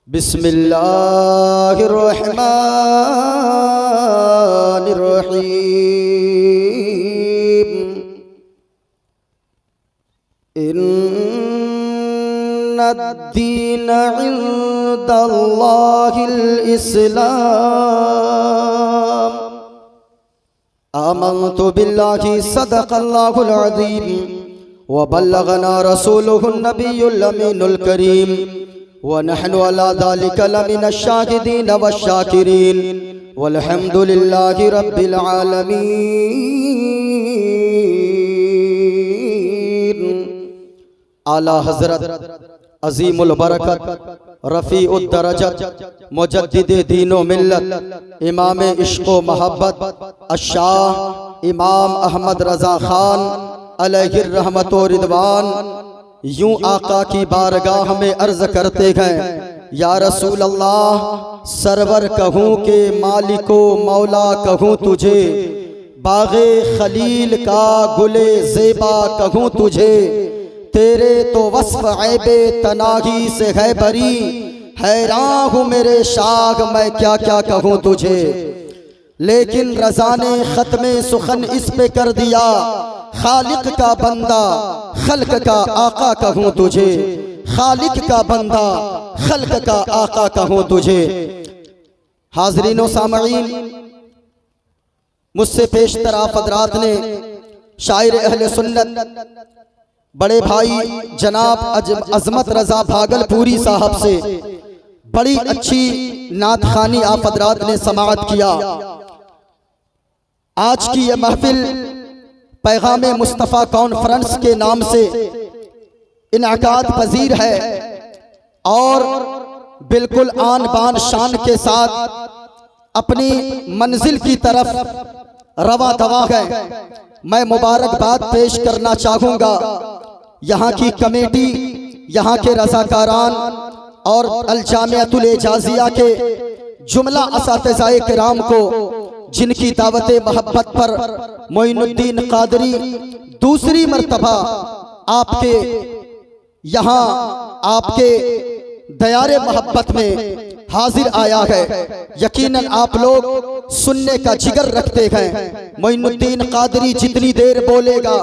बिस्मिल्लाहिर्रहमानिर्रहीम। इन्नद्दीन इंदल्लाहिल इस्लाम। आमन्तु बिल्लाहि सदक़ल्लाहुल अज़ीम व बल्लगना रसूलुहुन नबियुल अमीनुल करीम व नहनु अला ज़ालिका लमिनश शाहिदीन वश्शाकिरीन वल्हम्दुलिल्लाहि रब्बिल आलमीन। आला हज़रत अज़ीमुल बरकत रफ़ीउद दरजत मुजद्दिद दीन व मिल्लत इमाम इश्क़ व मोहब्बत अश-शाह इमाम अहमद रज़ा ख़ान अलैहि रहमत व रिदवान यूं आका की बारगाह में अर्ज करते गए, या रसूल अल्लाह, सरवर कहूँ के मालिको मौला कहूँ तुझे, बाग़े खलील का गुले ज़ेबा कहूँ तुझे, तेरे तो वस्फ़ ऐबे तनाही से है बरी, हैरान हूँ मेरे शाह मैं क्या क्या कहूँ तुझे। लेकिन रज़ा ने ख़त्मे सुखन इस पे कर दिया, खालिक का बंदा खल्क का आका कहूँ तुझे, खालिक का बंदा खल्क का आका कहूँ तुझे। हाज़रीन व सामईन, मुझसे पेशतर आप हज़रात ने शायर अहले सुन्नत बड़े भाई जनाब अज़मत रज़ा भागलपुरी साहब से बड़ी अच्छी नात खानी आप हज़रात ने समाअत किया। आज की यह महफिल पैगामे मुस्तफ़ा कॉन्फ्रेंस के नाम से इनअकाद पजीर है और बिल्कुल आन बान शान के साथ अपनी मंजिल की तरफ रवा दवा है। मैं मुबारकबाद पेश करना चाहूँगा यहाँ की कमेटी, यहाँ के रज़ाकारान और अल जामिअतुल एजाज़िया के जुमला असातिज़ाए किराम को, जिनकी दावत मोहब्बत पर मोइनुद्दीन क़ादरी दूसरी मर्तबा आपके यहाँ आपके दयारे मोहब्बत में हाजिर आया है। यकीनन आप लोग सुनने का जिगर रखते हैं। मोइनुद्दीन क़ादरी जितनी देर बोलेगा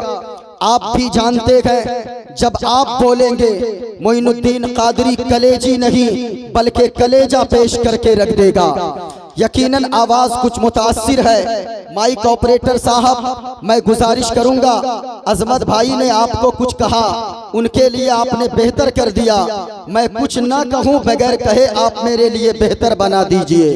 आप भी जानते हैं, जब आप बोलेंगे मोइनुद्दीन क़ादरी कलेजी नहीं बल्कि कलेजा पेश करके रख देगा। यकीनन आवाज कुछ मुतासिर है। माइक ऑपरेटर साहब, मैं गुजारिश करूंगा, अज़मत भाई ने आपको कुछ कहा, उनके लिए आपने बेहतर कर दिया, मैं कुछ ना कहूं बगैर कहे आप मेरे लिए बेहतर बना दीजिए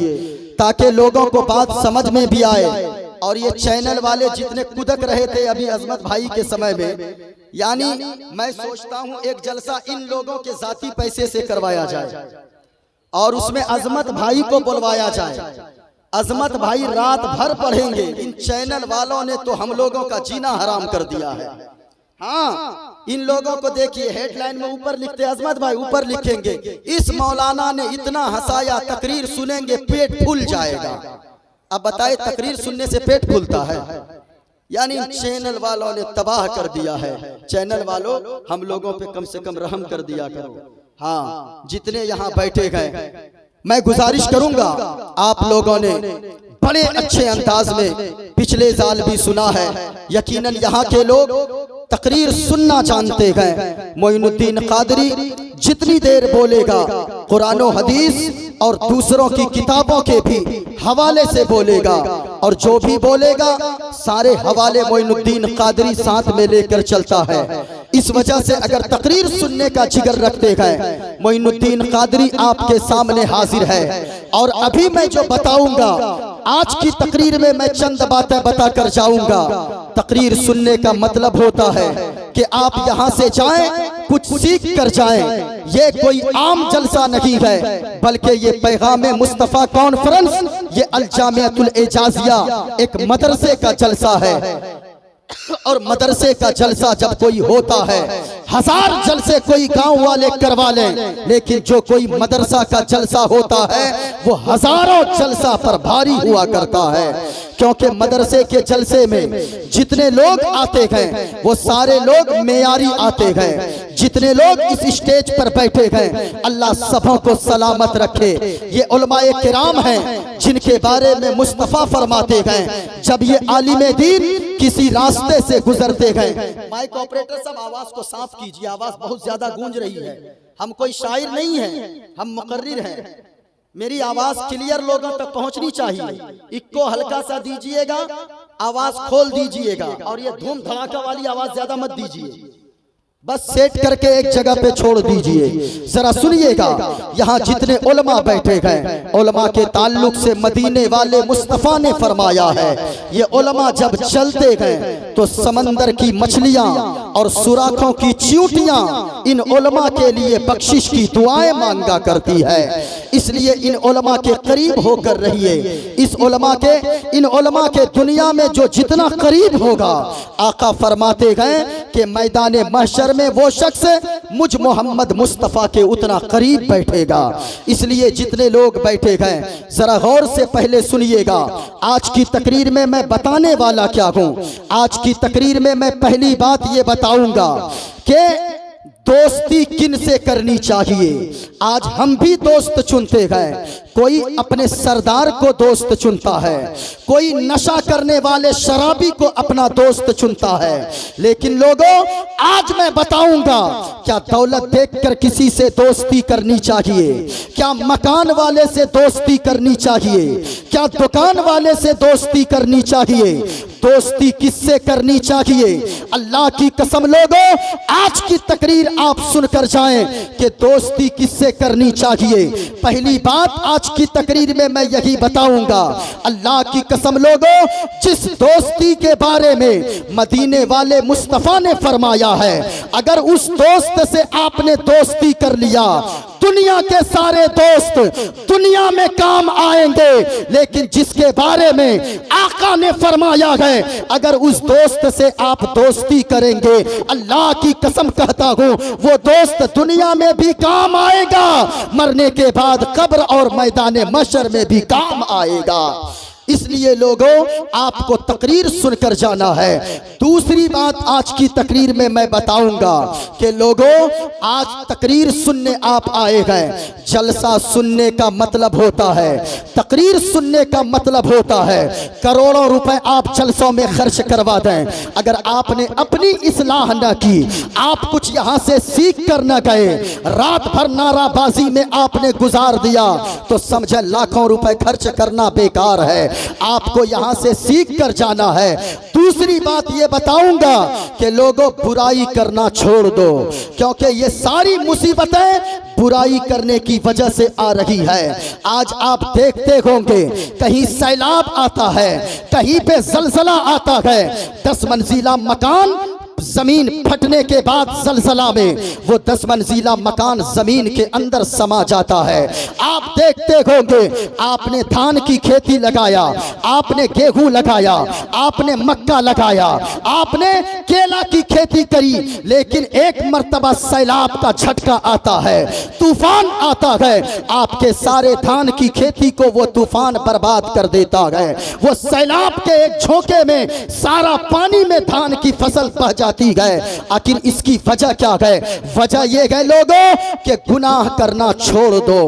ताकि लोगों को बात समझ में भी आए। और ये चैनल वाले जितने कुदक रहे थे अभी अज़मत भाई के समय में, यानी मैं सोचता हूं एक जलसा इन लोगों के जाती पैसे से करवाया जाए और उसमें अज़मत भाई को बुलवाया जाए। अज़मत भाई रात भर पढ़ेंगे। इन चैनल वालों ने तो हम लोगों का जीना हराम कर दिया है। हाँ, इन लोगों को देखिए, हेडलाइन में ऊपर लिखते अज़मत भाई, ऊपर लिखेंगे इस मौलाना ने इतना हंसाया, तकरीर सुनेंगे पेट फूल जाएगा। अब बताए, तकरीर सुनने से पेट फूलता है? यानी चैनल वालों ने तबाह कर दिया है। चैनल वालों, हम लोगों पे कम से कम रहम कर दिया करो। हाँ, जितने यहाँ बैठे गए, मैं गुजारिश करूंगा, आप लोगों ने बड़े अच्छे अंदाज में पिछले साल भी सुना है। यकीनन यहाँ के लोग तकरीर सुनना जानते हैं। मोइनुद्दीन क़ादरी जितनी देर बोलेगा कुरान और हदीस और दूसरों की किताबों के भी हवाले से बोलेगा, और जो भी बोलेगा सारे हवाले मोइनुद्दीन क़ादरी साथ में लेकर चलता है। इस वजह से अगर तकरीर सुनने का जिगर रखते हैं, मोइनुद्दीन क़ादरी आपके सामने हाजिर है। और अभी मैं जो बताऊंगा आज की तकरीर में, मैं चंद बातें बताकर जाऊंगा। तकरीर सुनने का मतलब होता है कि आप यहाँ से जाएं, कुछ सीख कर जाएं। ये कोई आम जलसा नहीं है, बल्कि ये पैगामे मुस्तफ़ा कॉन्फ्रेंस, ये अल जामिअतुल एजाज़िया एक मदरसे का जलसा है। और मदरसे का जलसा जब कोई होता है, हजार जलसे कोई गांव वाले करवा लें, लेकिन जो कोई मदरसा का जलसा होता है वो हजारों जलसा पर भारी हुआ करता है। क्योंकि मदरसे के जलसे में जितने लोग आते गए वो सारे लोग मेयारी आते गए। जितने लोग इस स्टेज पर बैठे गए अल्लाह सबों को सलामत रखे। ये उलमाए किराम हैं जिनके बारे में मुस्तफ़ा फरमाते गए जब ये आलिम दीन किसी रास्ते से गुजरते गए। माइक ऑपरेटर सब आवाज को साफ कीजिए, आवाज बहुत ज्यादा गूंज रही है। हम कोई शायर नहीं है, हम मुकर्रिर हैं। मेरी आवाज क्लियर लोगों तक पहुंचनी चाहिए। इक्को हल्का सा दीजिएगा, आवाज खोल दीजिएगा, और ये धूम धड़ाका वाली आवाज ज्यादा मत दीजिए, बस सेट करके एक जगह पे छोड़ दीजिए। जरा सुनिएगा, यहाँ जितने उलमा बैठे गए उलमा के ताल्लुक से मदीने वाले मुस्तफ़ा ने फरमाया है ये उलमा जब चलते गए तो समंदर की मछलियां और सुराखों की चींटियां इन उलमा के लिए बख्शिश की दुआएं मांगा करती है। इसलिए इन उलमा के करीब होकर रहिए। इन उलमा के दुनिया में जो जितना करीब होगा, आका फरमाते गए कि मैदान महशर में वो शख्स मुझ मोहम्मद मुस्तफ़ा के उतना करीब बैठेगा। इसलिए जितने लोग बैठे गए जरा गौर से पहले सुनिएगा। आज की तकरीर में मैं बताने वाला क्या हूँ। आज की तकरीर में मैं पहली बात ये बताऊंगा कि दोस्ती किन से करनी चाहिए। आज हम भी दोस्त चुनते गए, कोई अपने सरदार को दोस्त चुनता है, कोई नशा करने वाले शराबी को अपना दोस्त चुनता है। लेकिन लोगों, आज मैं बताऊंगा क्या दौलत देखकर किसी से दोस्ती करनी चाहिए, क्या मकान वाले से दोस्ती करनी चाहिए, क्या दुकान वाले से दोस्ती करनी चाहिए, दोस्ती किससे करनी चाहिए। अल्लाह की कसम लोगों, आज की तकरीर आप सुनकर जाएं कि दोस्ती किससे करनी चाहिए। पहली बात आज की तकरीर में मैं यही बताऊंगा। अल्लाह की कसम लोगों, जिस दोस्ती के बारे में मदीने वाले मुस्तफ़ा ने फरमाया है, अगर उस दोस्त से आपने दोस्ती कर लिया, दुनिया के सारे दोस्त दुनिया में काम आएंगे, लेकिन जिसके बारे में आका ने फरमाया है अगर उस दोस्त से आप दोस्ती करेंगे, अल्लाह की कसम कहता हूं वो दोस्त दुनिया में भी काम आएगा, मरने के बाद कब्र और मैदान महशर में भी काम आएगा। इसलिए लोगों, आपको तकरीर सुनकर जाना है। दूसरी बात आज की तकरीर में मैं बताऊंगा कि लोगों, आज तकरीर सुनने आप आए गए। जलसा सुनने का मतलब होता है, तकरीर सुनने का मतलब होता है करोड़ों रुपए आप जलसों में खर्च करवा दें। अगर आपने अपनी इस्लाह न की, आप कुछ यहाँ से सीख कर न गए, रात भर नाराबाजी में आपने गुजार दिया, तो समझे लाखों रुपए खर्च करना बेकार है। आपको यहां से सीख कर जाना है। दूसरी बात ये बताऊंगा कि लोगों, बुराई करना छोड़ दो, क्योंकि ये सारी मुसीबतें बुराई करने की वजह से आ रही है। आज आप देखते होंगे कहीं सैलाब आता है, कहीं पे जलजला आता है, 10 मंजिला मकान जमीन फटने के बाद जलजला में वो 10 मंजिला मकान जमीन के अंदर समा जाता है। आप देखते होंगे, आपने धान की खेती लगाया, आपने गेहूं लगाया, आपने मक्का लगाया, आपने केला की खेती करी, लेकिन एक मर्तबा सैलाब का झटका आता है, तूफान आता है, आपके सारे धान की खेती को वो तूफान बर्बाद कर देता है। वो सैलाब के एक झोंके में सारा पानी में धान की फसल बह जाती है। आखिर इसकी वजह क्या है? वजह यह है लोगों कि गुनाह करना छोड़ दो,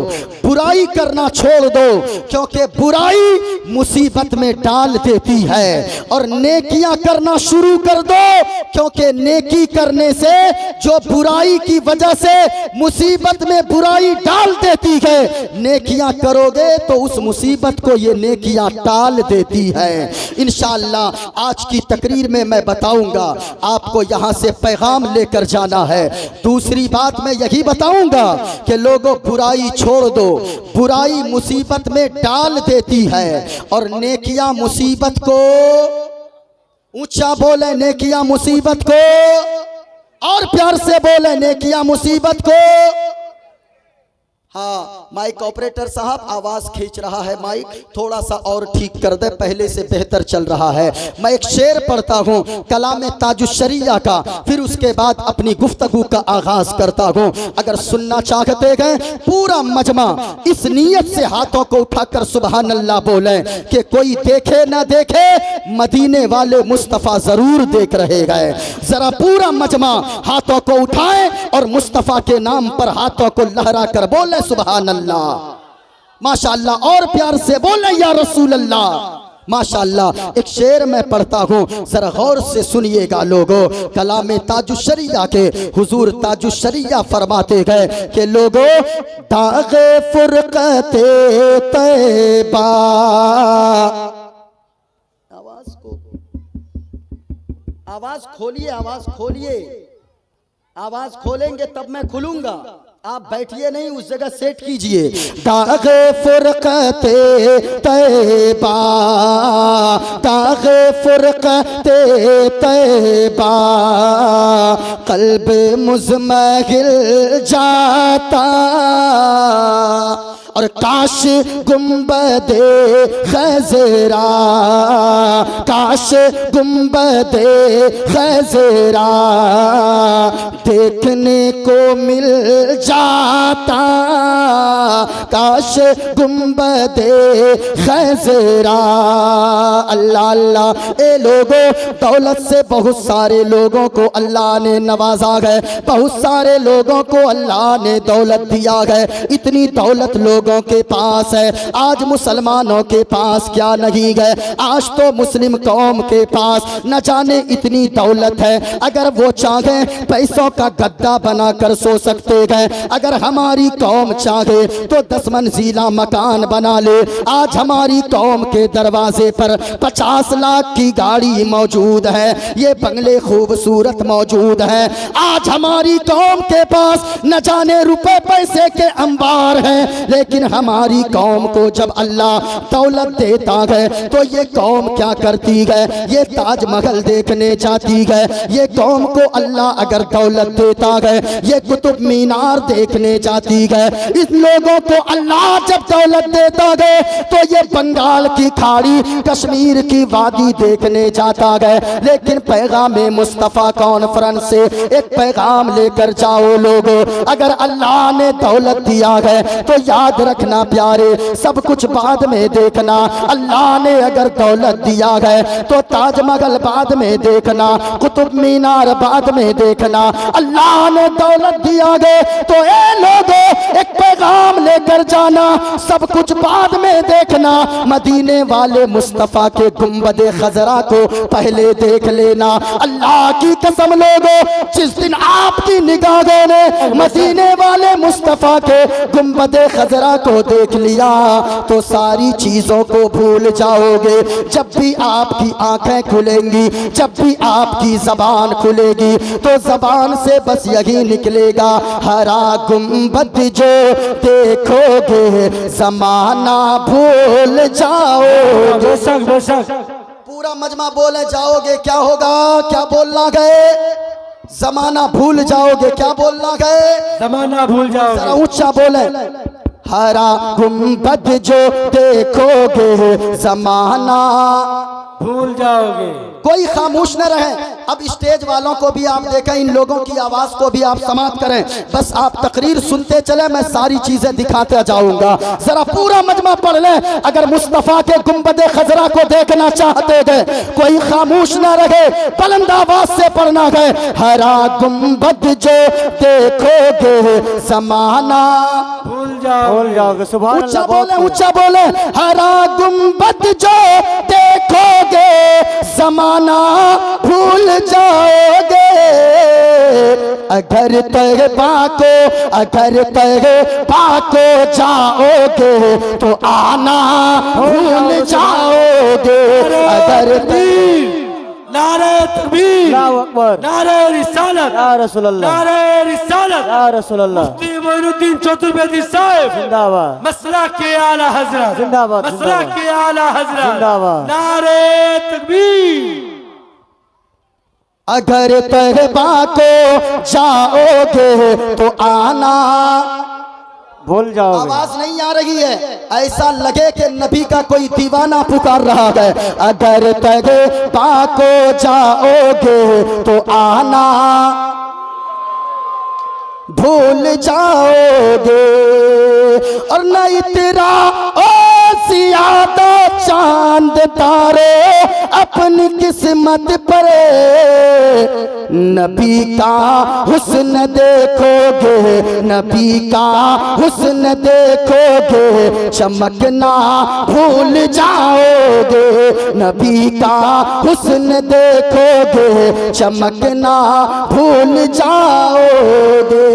बुराई करना छोड़ दो, क्योंकि बुराई मुसीबत में डाल देती है, और नेकियां करना शुरू कर दो, क्योंकि नेकी करने से जो बुराई की वजह से मुसीबत में बुराई डाल देती है, नेकियां करोगे तो उस मुसीबत को ये नेकियां टाल देती है। इंशाअल्लाह आज की तकरीर में मैं बताऊंगा, आपको यहां से पैगाम लेकर जाना है। दूसरी बात मैं यही बताऊंगा कि लोगों, बुराई छोड़ दो, बुराई मुसीबत में डाल देती है, और नेकियां मुसीबत को, ऊंचा बोले नेकियां मुसीबत को, और प्यार से बोले नेकियां मुसीबत को हाँ माइक ऑपरेटर साहब आवाज खींच रहा है माइक, थोड़ा सा और ठीक कर दे, पहले से बेहतर चल रहा है। मैं एक शेर पढ़ता हूँ कलाम ताजुश्शरिया का, फिर उसके बाद अपनी गुफ्तगू का आगाज करता हूँ। अगर सुनना चाहते हैं पूरा मजमा इस नीयत से हाथों को उठाकर सुबहान अल्लाह बोले कि कोई देखे ना देखे मदीने वाले मुस्तफ़ा जरूर देख रहे गए। जरा पूरा मजमा हाथों को उठाए और मुस्तफ़ा के नाम पर हाथों को लहरा कर बोले सुबहान अल्लाह, माशाअल्लाह, और प्यार से बोले या रसूल अल्लाह, माशाअल्लाह। एक शेर मैं पढ़ता हूँ, जरा गौर से सुनिएगा लोगों। कलाम ताजुश्शरिया के हुजूर ताजुश्शरिया फरमाते गए कि लोगों दागे फुरकते तैबा, आवाज खोलिए, आवाज खोलिए, आवाज खोलेंगे तब मैं खुलूंगा, आप बैठिए नहीं, उस जगह सेट कीजिए। दागे फुरकते तैबा, दागे फुरकते तैबा, कल्ब मुज़महिल जाता और काश गुंबदे खज़रा, काश गुंबदे खज़रा देखने को मिल जाता, काश गुंबदे खज़रा। अल्लाह अल्लाह, ए लोगों दौलत से बहुत सारे लोगों को अल्लाह ने नवाजा है, बहुत सारे लोगों को अल्लाह ने दौलत दिया है। इतनी दौलत लोगों के पास है, आज मुसलमानों के पास क्या नहीं है। आज तो मुस्लिम कौम के पास न जाने इतनी दौलत है, अगर वो चाहे पैसों का गद्दा बनाकर सो सकते हैं। अगर हमारी कौम चाहे तो 10 मंजिला मकान बना ले। आज हमारी कौम के दरवाजे पर 50 लाख की गाड़ी मौजूद है, ये बंगले खूबसूरत मौजूद है। आज हमारी कौम के पास न जाने रुपए पैसे के अंबार हैं, लेकिन हमारी कौम को जब अल्लाह दौलत देता है तो ये कौम क्या करती है, ये ताजमहल देखने जाती है। ये कौम को अल्लाह अगर दौलत देता है ये कुतुब मीनार देखने जाती है। इस लोगों को अल्लाह जब दौलत देता है तो ये बंगाल की खाड़ी कश्मीर की वादी देखने जाता है। लेकिन पैगाम मुस्तफ़ा कॉन्फ्रेंस से एक पैगाम लेकर जाओ लोगों, अगर अल्लाह ने दौलत दिया है तो याद रखना प्यारे, सब कुछ बाद में देखना। अल्लाह ने अगर दौलत दिया है तो ताजमहल बाद में देखना, कुतुब मीनार बाद में देखना। अल्लाह ने दौलत दिया है तो ए लोगों एक पैगाम लेकर जाना, सब कुछ बाद में देखना। मदीने वाले मुस्तफ़ा के गुंबदे खजरा को पहले देख लेना। अल्लाह की कसम लोगों, जिस दिन आपकी निगाहों ने मदीने वाले मुस्तफ़ा के गुंबदे खजरा को देख लिया तो सारी चीजों को भूल जाओगे। जब भी आपकी आंखें खुलेंगी, जब भी आपकी जबान खुलेगी तो जबान से बस यही निकलेगा, हरा गुंबद जो देखोगे जमाना भूल जाओगे। बेशक बेशक, पूरा मजमा बोले जाओगे क्या होगा, क्या बोलना गए, जमाना भूल जाओगे। क्या बोलना गए, जमाना भूल जाओगे। जरा ऊंचा बोले, हरा गुंबद जो देखोगे जमाना भूल जाओगे। कोई खामोश न रहे। अब स्टेज वालों को भी आप देखें, इन लोगों की आवाज को भी आप समाप्त करें, बस आप तकरीर सुनते चले, मैं सारी चीजें दिखाते जाऊंगा। जरा पूरा मजमा पढ़ लें। अगर मुस्तफ़ा के गुंबदे खजरा को देखना चाहते थे कोई खामोश न रहे, बुलंद आवाज से पढ़ना है, हरा गुंबद जो देखोगे जमाना भूल जाओगे। सुभान अल्लाह, ऊंचा बोले, ऊंचा बोले, हरा गुंबद जो देखोगे जमाना भूल जाओगे। अगर तैबा को, अगर तैबा को जाओगे तो आना भूल जाओगे। अगर नारे तकबीर, अल्लाहु अकबर, नारे रिसालत, या रसूल अल्लाह, नारे रिसालत, या रसूल अल्लाह। मुफ्ती मोइनुद्दीन चतुर्वेदी साहब जिंदाबाद, मसलक के आला हजरत, जिंदाबाद, मसलक के आला हजरत, जिंदाबाद। नारे तकबीर। अगर तैबा को जाओगे तो आना भूल जाओगे। आवाज नहीं आ रही है, ऐसा लगे कि नबी का कोई दीवाना पुकार रहा है। अगर तगबा को जाओगे तो आना भूल जाओगे, और नहीं तेरा ओ सियादा चांद तारे अपनी किस्मत पर नबी का हुस्न देखोगे, नबी का हुस्न देखोगे चमकना भूल जाओगे, नबी का हुस्न देखोगे चमकना भूल जाओगे।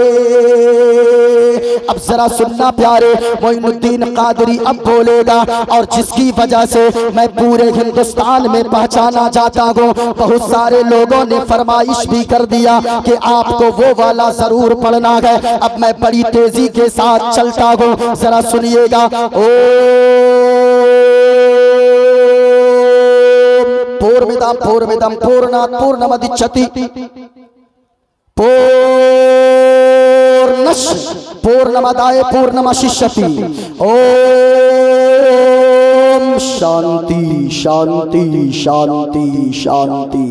अब जरा सुनना प्यारे, मोइनुद्दीन कादरी अब बोलेगा, और जिसकी वजह से मैं पूरे हिंदुस्तान में पहचाना जाता हूँ। बहुत सारे लोगों ने फरमाइश भी कर दिया कि आपको वो वाला जरूर पढ़ना है। अब मैं बड़ी तेजी के साथ चलता हूँ, जरा सुनिएगा। ओ पूर्णमिदं पूर्णमिदं पूर्णात् पूर्णमुदच्यते पूर्णमदाय पूर्णमवशिष्यति। ओम शांति शांति शांति शांति।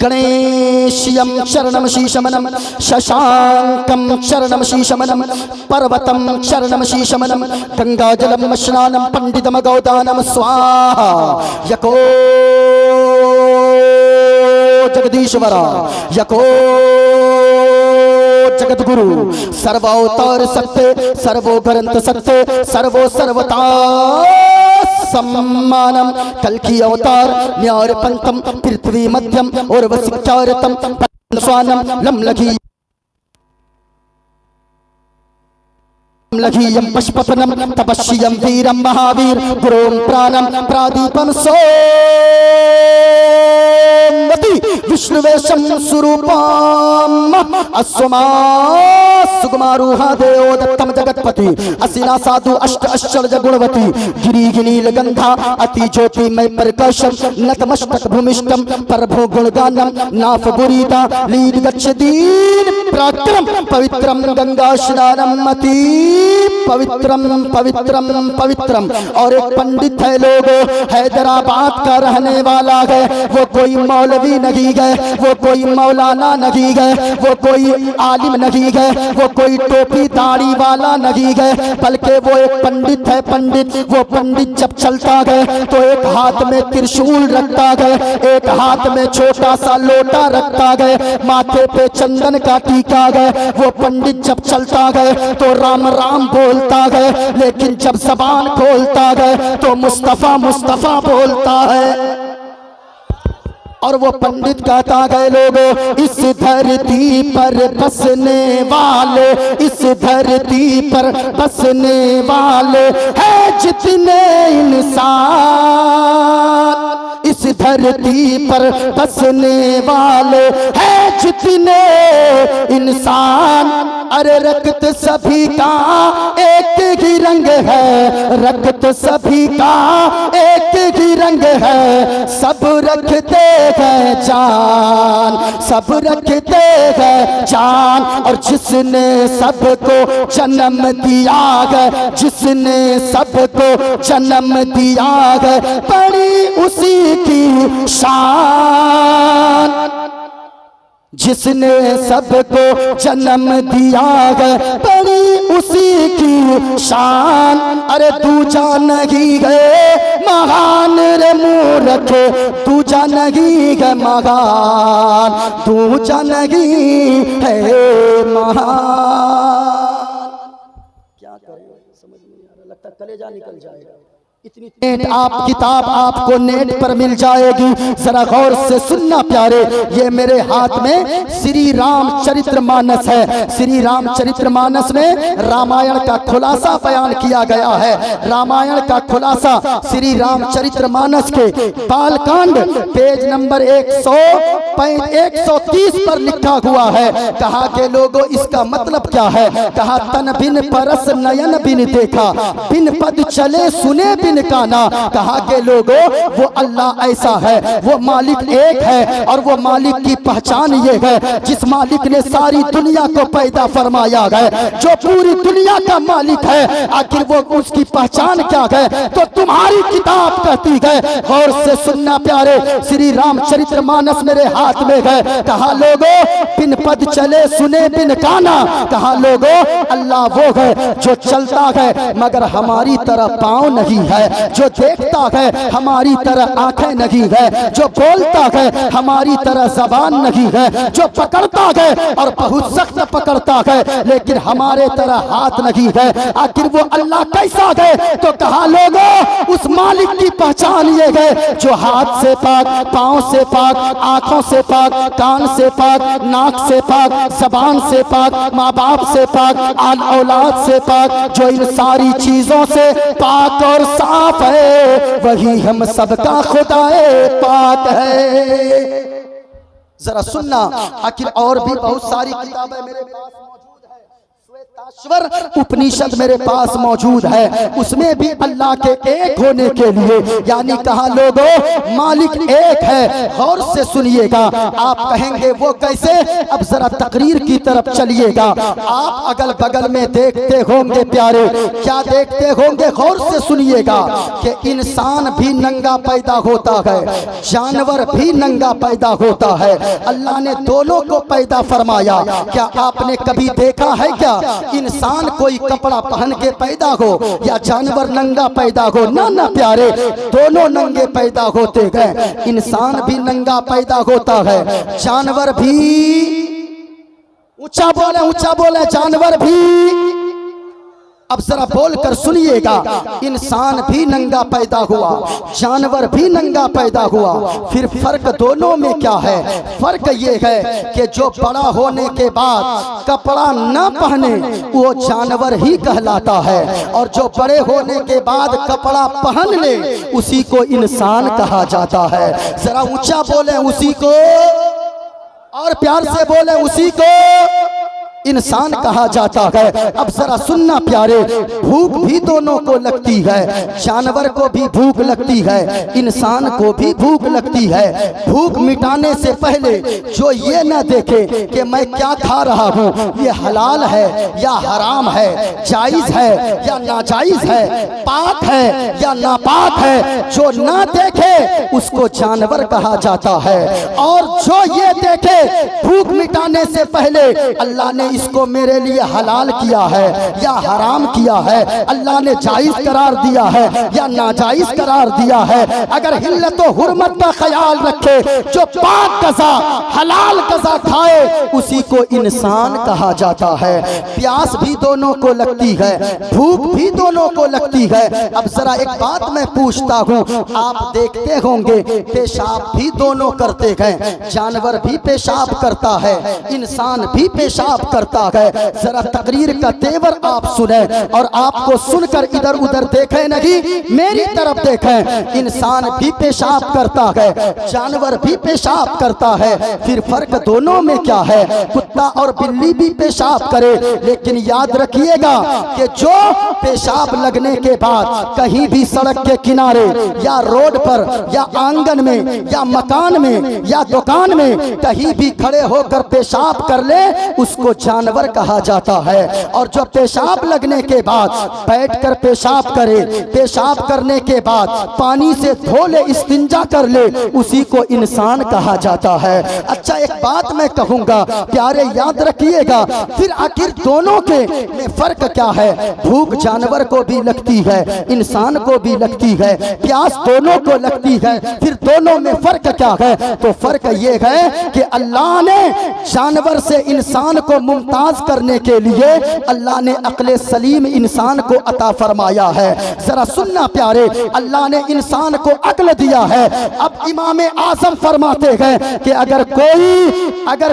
गणेशयं चरणं शीशमनं शशांकं चरणं शीशमनं पर्वतं चरणं शीशमनं गंगाजलं स्नानं पंडितम गौदानं स्वाहा। यको जगदीश्वरा यको जगद्गुरु सर्वोत्तर सत्य सर्वो ग्रंथ सत्य सर्वो सर्वता सम्मानम। कल की अवतार न्यार पंतम पृथ्वी मध्यम और वसिचारतम स्वानम लमलघी लघीयम पशुपतनम तपस्यम वीरम महावीर गुरुम प्राणम प्रादीपम सो विष्णुवेशम स्वरूपम अस्वमा सुगमारूहा देव दत्तम जगतपति असिना साधु अष्ट आश्चर्य गुणवती गिरिगिनील गंधा अति ज्योतिमय प्रकाशम नतमस्तक भूमिष्ठम प्रभु गुणगानम नाफ बुरीता लीड गच्छदीन पराक्रम पवित्रम गंगा स्नानम अति पवित्रम पवित्रम पवित्रम। और एक पंडित है लोगो, हैदराबाद का रहने वाला है। वो कोई मौलवी नहीं है, वो कोई मौलाना नहीं है, वो कोई आलिम नहीं है, वो कोई टोपी दाढ़ी वाला नहीं है, बल्कि वो एक पंडित है। पंडित वो पंडित जब चलता है तो एक हाथ में त्रिशूल रखता है, एक हाथ में छोटा सा लोटा रखता है, माथे पे चंदन का टीका है। वो पंडित जब चलता है तो राम राम बोलता है, लेकिन जब जबान खोलता है तो मुस्तफा मुस्तफा बोलता है। और वो पंडित कहता है लोगों, इस धरती पर बसने वाले, इस धरती पर बसने वाले है जितने इंसान, इस धरती पर बसने वाले है जितने इंसान। अरे रक्त सभी का एक ही रंग है, रक्त सभी का एक ही रंग है, सब रखते हैं जान, सब रखते हैं जान। और जिसने सबको जन्म दिया है, जिसने सबको जन्म दिया है, बड़ी उसी की शान। जिसने सबको जन्म दिया है, बड़ी उसी की शान। अरे दूजा नहीं है महान रे मूर्ख, दूजा नहीं है महान, दूजा नहीं है महान। क्या करें समझ नहीं आ रहा, लगता कलेजा निकल जाएगा। इतनी आप किताब आपको नेट पर मिल जाएगी, जरा गौर से सुनना प्यारे। ये मेरे हाथ में श्री रामचरितमानस है। श्री रामचरितमानस में रामायण का खुलासा बयान किया गया है। रामायण का खुलासा श्री रामचरितमानस के बालकांड पेज नंबर 130 पर लिखा हुआ है। कहा के लोगों इसका मतलब क्या है? कहा तन बिन परस नयन बिन देखा, बिन पद चले सुने बिन बिन काना। कहा के लोगों वो अल्लाह ऐसा है, वो मालिक एक है और वो मालिक की पहचान ये है जिस मालिक ने सारी दुनिया को पैदा फरमाया है, जो पूरी दुनिया का मालिक है, आखिर वो उसकी पहचान क्या है? तो तुम्हारी किताब कहती है, गौर से सुनना प्यारे, श्री रामचरित्र मानस मेरे हाथ में है। कहा लोगों बिन पद चले सुने बिन काना। कहा लोगों अल्लाह वो है जो चलता है मगर हमारी तरह पाँव नहीं है, जो देखता है हमारी तरह आंखें नहीं है, जो बोलता है हमारी तरह जबान नहीं है, जो पकड़ता है और बहुत सख्त पकड़ता है लेकिन हमारे तरह हाथ नहीं है। आखिर वो अल्लाह कैसा है? तो कहा लोगों उस मालिक की पहचान ये है जो हाथ से पाक, पाँव से पाक, आंखों से पाक, कान से पाक, नाक से पाक, जबान से पाक, माँ बाप से पाक, औलाद से पाक, जो इन सारी चीजों से पाक और साफ है, वही हम सबका खुदाए पाक है। जरा सुनना, आखिर और भी बहुत सारी किताबें मेरे पास मौजूद है। श्वेताश्वर उपनिषद मेरे पास मौजूद है, उसमें भी अल्लाह के एक होने के लिए यानी कहा लोगों मालिक एक है। गौर से सुनिएगा, आप कहेंगे वो कैसे? अब जरा तकरीर की तरफ चलिएगा। आप अगल बगल में देखते होंगे प्यारे, क्या देखते होंगे? गौर से सुनिएगा कि इंसान भी नंगा पैदा होता है, जानवर भी नंगा पैदा होता है। अल्लाह ने दोनों को पैदा फरमाया। क्या आपने कभी देखा है क्या इंसान कोई कपड़ा पहन के पैदा हो या जानवर नंगा पैदा हो? ना ना प्यारे, दोनों नंगे पैदा होते हैं। इंसान भी नंगा पैदा होता है, जानवर भी, ऊंचा बोले जानवर भी। अब जरा बोलकर सुनिएगा, इंसान भी नंगा पैदा हुआ, जानवर भी नंगा पैदा हुआ। फिर फर्क दोनों में क्या है? फर्क ये है कि जो बड़ा होने के बाद कपड़ा न पहने वो जानवर ही कहलाता है, और जो बड़े होने के बाद कपड़ा पहन ले उसी को इंसान कहा जाता है। जरा ऊंचा बोले उसी को, और प्यार से बोले उसी को इंसान कहा जाता है। अब जरा सुनना प्यारे, भूख भी दोनों को लगती है, जानवर को भी भूख लगती है, इंसान को भी भूख लगती है। भूख मिटाने से पहले जो ये न देखे कि मैं क्या खा रहा हूँ, ये हलाल है या हराम है, जायज है या नाजायज है, पाक है या नापाक है, जो ना देखे उसको जानवर कहा जाता है। और जो ये देखे भूख मिटाने से पहले अल्लाह ने इसको मेरे लिए हलाल किया है या हराम किया है, अल्लाह ने जायज करार दिया है या नाजायज करार दिया है, अगर हिल्लत व हुर्मत का ख्याल रखे, जो पाक कज़ा हलाल कज़ा खाए उसी को इंसान कहा जाता है। प्यास भी दोनों को लगती है, भूख भी दोनों को लगती है। अब जरा एक बात मैं पूछता हूँ, आप देखते होंगे पेशाब भी दोनों करते हैं, जानवर भी पेशाब करता है, इंसान भी पेशाब करता है। जरा तकरीर का तेवर आप सुने और आपको सुनकर इधर उधर देखें नहीं, मेरी तरफ देखें। इंसान भी पेशाब करता है, जानवर भी पेशाब करता है। फिर फर्क दोनों में क्या है? कुत्ता और बिल्ली भी पेशाब करे, लेकिन याद रखिएगा कि जो पेशाब लगने के बाद कहीं भी सड़क के किनारे या रोड पर या आंगन में या मकान में या दुकान में कहीं भी खड़े होकर पेशाब कर ले उसको जानवर कहा जाता है। और जो पेशाब लगने के बाद बैठकर पेशाब करे, पेशाब करने के बाद पानी से धो ले, इस्तिंजा कर ले, उसी को इंसान कहा जाता है। अच्छा एक बात मैं कहूंगा प्यारे, याद रखिएगा, फिर आखिर दोनों के में फर्क क्या है? भूख जानवर को भी लगती है, इंसान को भी लगती है, प्यास दोनों को लगती है। फिर दोनों में फर्क क्या है? तो फर्क ये है कि अल्लाह ने जानवर से इंसान को मुमताज करने के लिए अल्लाह ने अक्ल सलीम इंसान को अता फरमाया है। जरा सुनना प्यारे, अल्लाह ने इंसान को अक्ल दिया है। अब इमाम आजम फरमाते हैं कि अगर